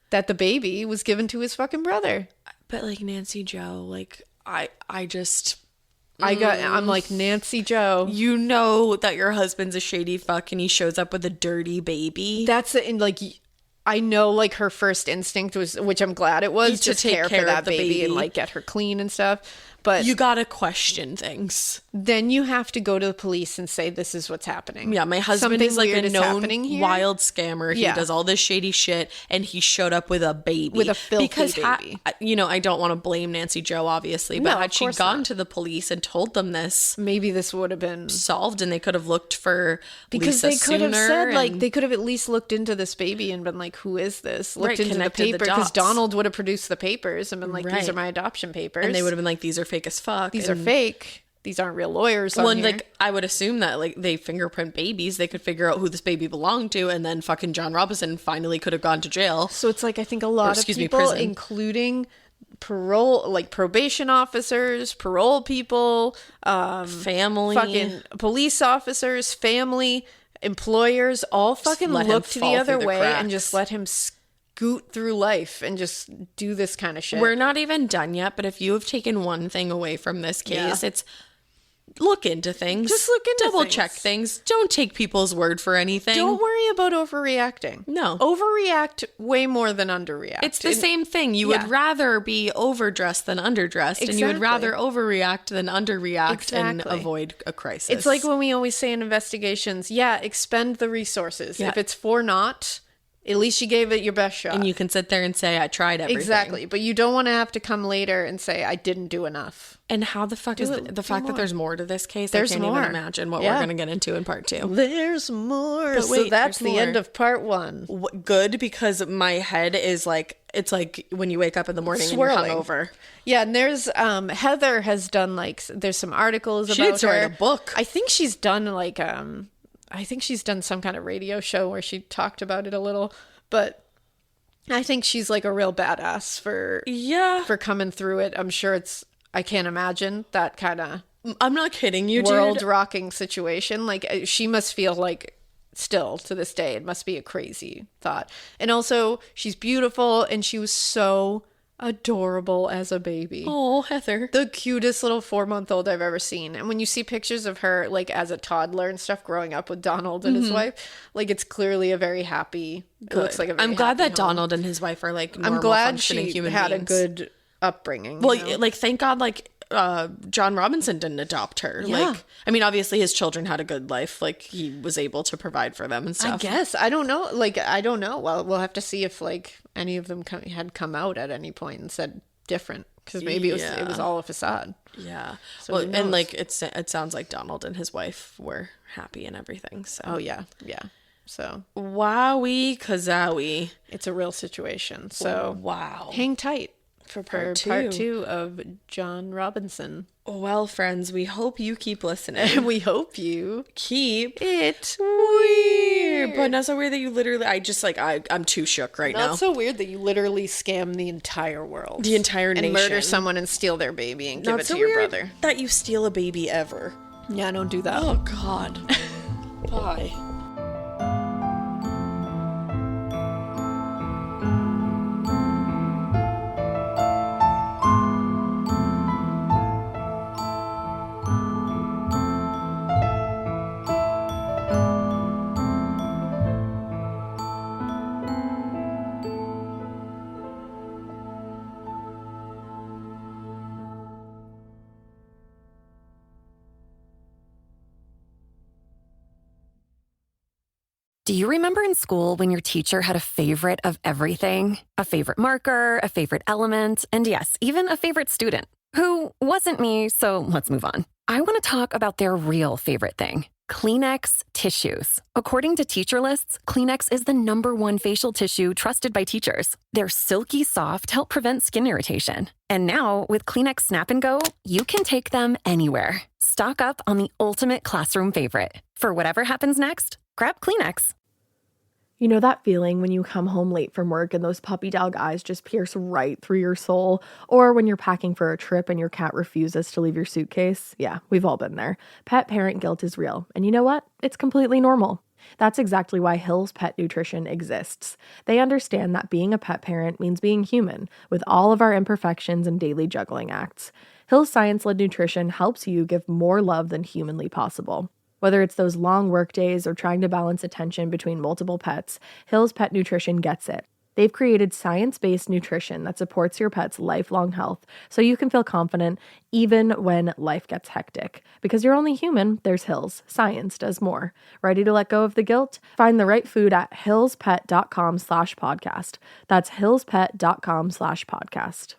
that the baby was given to his fucking brother. But, like, Nancy Joe, like, I'm like, Nancy Joe. You know that your husband's a shady fuck and he shows up with a dirty baby. That's it. And, like, I know, like, her first instinct was, which I'm glad it was, To just take care care for that of the baby and, baby. like, get her clean and stuff. But You gotta question things. then you have to go to the police and say, this is what's happening. Yeah, my husband Something is like weird a is known happening here. wild scammer. He Yeah. does all this shady shit, and he showed up with a baby. With a filthy because baby. I don't want to blame Nancy Joe, obviously, but No, had of she course gone not. to the police and told them this, Maybe this would have been... solved, and they could have looked for Because Lisa they could have sooner, said, like, and- they could have at least looked into this baby and been like, who is this? Looked Right, into the connected the paper, because dots. Donald would have produced the papers and been like, these Right. are my adoption papers. and they would have been like, these are fake as fuck. These are and- fake. These aren't real lawyers on Well, and here. like I would assume that like they fingerprint babies, they could figure out who this baby belonged to, and then fucking John Robinson finally could have gone to jail. So it's like, I think a lot of excuse me, people, prison. including parole, like probation officers, parole people, Family, fucking police officers, family, employers, all fucking let him looked the fall other through the way and cracks. just let him scoot through life and just do this kind of shit. We're not even done yet, but if you have taken one thing away from this case, Yeah. it's look into things. Just look into double things. check things. Don't take people's word for anything. Don't worry about overreacting. No. Overreact way more than underreact. It's the And- same thing. You yeah. would rather be overdressed than underdressed, and you would Exactly. rather overreact than underreact and Exactly. avoid a crisis. It's like when we always say in investigations, yeah, expend the resources. Yeah. If it's for naught, at least you gave it your best shot. and you can sit there and say, I tried everything. Exactly. But you don't want to have to come later and say, I didn't do enough. And how the fuck is it- the fact more. that there's more to this case? There's I can't more. even imagine what Yeah. we're going to get into in part 2. There's more. But So wait, that's there's the end more. of part 1. Good, because my head is like, it's like when you wake up in the morning Swirling. and you're hungover. Yeah, and there's Heather has done like there's some articles She about needs to her. write a book. I think she's done like I think she's done some kind of radio show where she talked about it a little, but I think she's like a real badass for coming through it. I'm sure I can't imagine that kind of I'm not kidding you, dude. world rocking situation. Like she must feel like still to this day it must be a crazy thought. And also she's beautiful and she was so adorable as a baby. Oh, Heather. The cutest little 4-month-old I've ever seen. And when you see pictures of her like as a toddler and stuff growing up with Donald and his wife, like it's clearly a very happy, it looks like a very I'm glad happy that home. Donald and his wife are like normal, I'm glad functioning she human had beings. a good upbringing. Well, you know? like thank God, like John Robinson didn't adopt her. Yeah. Like, I mean, obviously his children had a good life. Like he was able to provide for them and I stuff. guess. I don't know. Like, I don't know. Well, we'll have to see if like any of them had come out at any point and said different. Because maybe it was Yeah. all a facade. Yeah. So Well, who and knows? like it sounds like Donald and his wife were happy and everything. So Oh, yeah. Yeah. So wowie kazowie. it's a real situation. So Wow. hang tight For for part 2 of John Robinson. Well, friends, we hope you keep listening. And we hope you keep it weird. But not so weird that you literally, I'm too shook right now. Not so weird that you literally scam the entire world. The entire and nation. murder someone and steal their baby and give Not it so to your weird brother. that you steal a baby ever. Yeah, don't do that. Oh, God. Bye. Do you remember in school when your teacher had a favorite of everything? A favorite marker, a favorite element, and yes, even a favorite student? Who wasn't me, so let's move on. I want to talk about their real favorite thing. Kleenex tissues. According to teacher lists, Kleenex is the #1 facial tissue trusted by teachers. They're silky soft, help prevent skin irritation. And now, with Kleenex Snap and Go, you can take them anywhere. Stock up on the ultimate classroom favorite. For whatever happens next, grab Kleenex. You know that feeling when you come home late from work and those puppy dog eyes just pierce right through your soul? Or when you're packing for a trip and your cat refuses to leave your suitcase? Yeah, we've all been there. Pet parent guilt is real. And you know what? It's completely normal. That's exactly why Hill's Pet Nutrition exists. They understand that being a pet parent means being human, with all of our imperfections and daily juggling acts. Hill's science-led nutrition helps you give more love than humanly possible. Whether it's those long work days or trying to balance attention between multiple pets, Hill's Pet Nutrition gets it. They've created science-based nutrition that supports your pet's lifelong health so you can feel confident even when life gets hectic. Because you're only human, there's Hills. Science does more. Ready to let go of the guilt? Find the right food at hillspet.com/podcast. That's hillspet.com/podcast.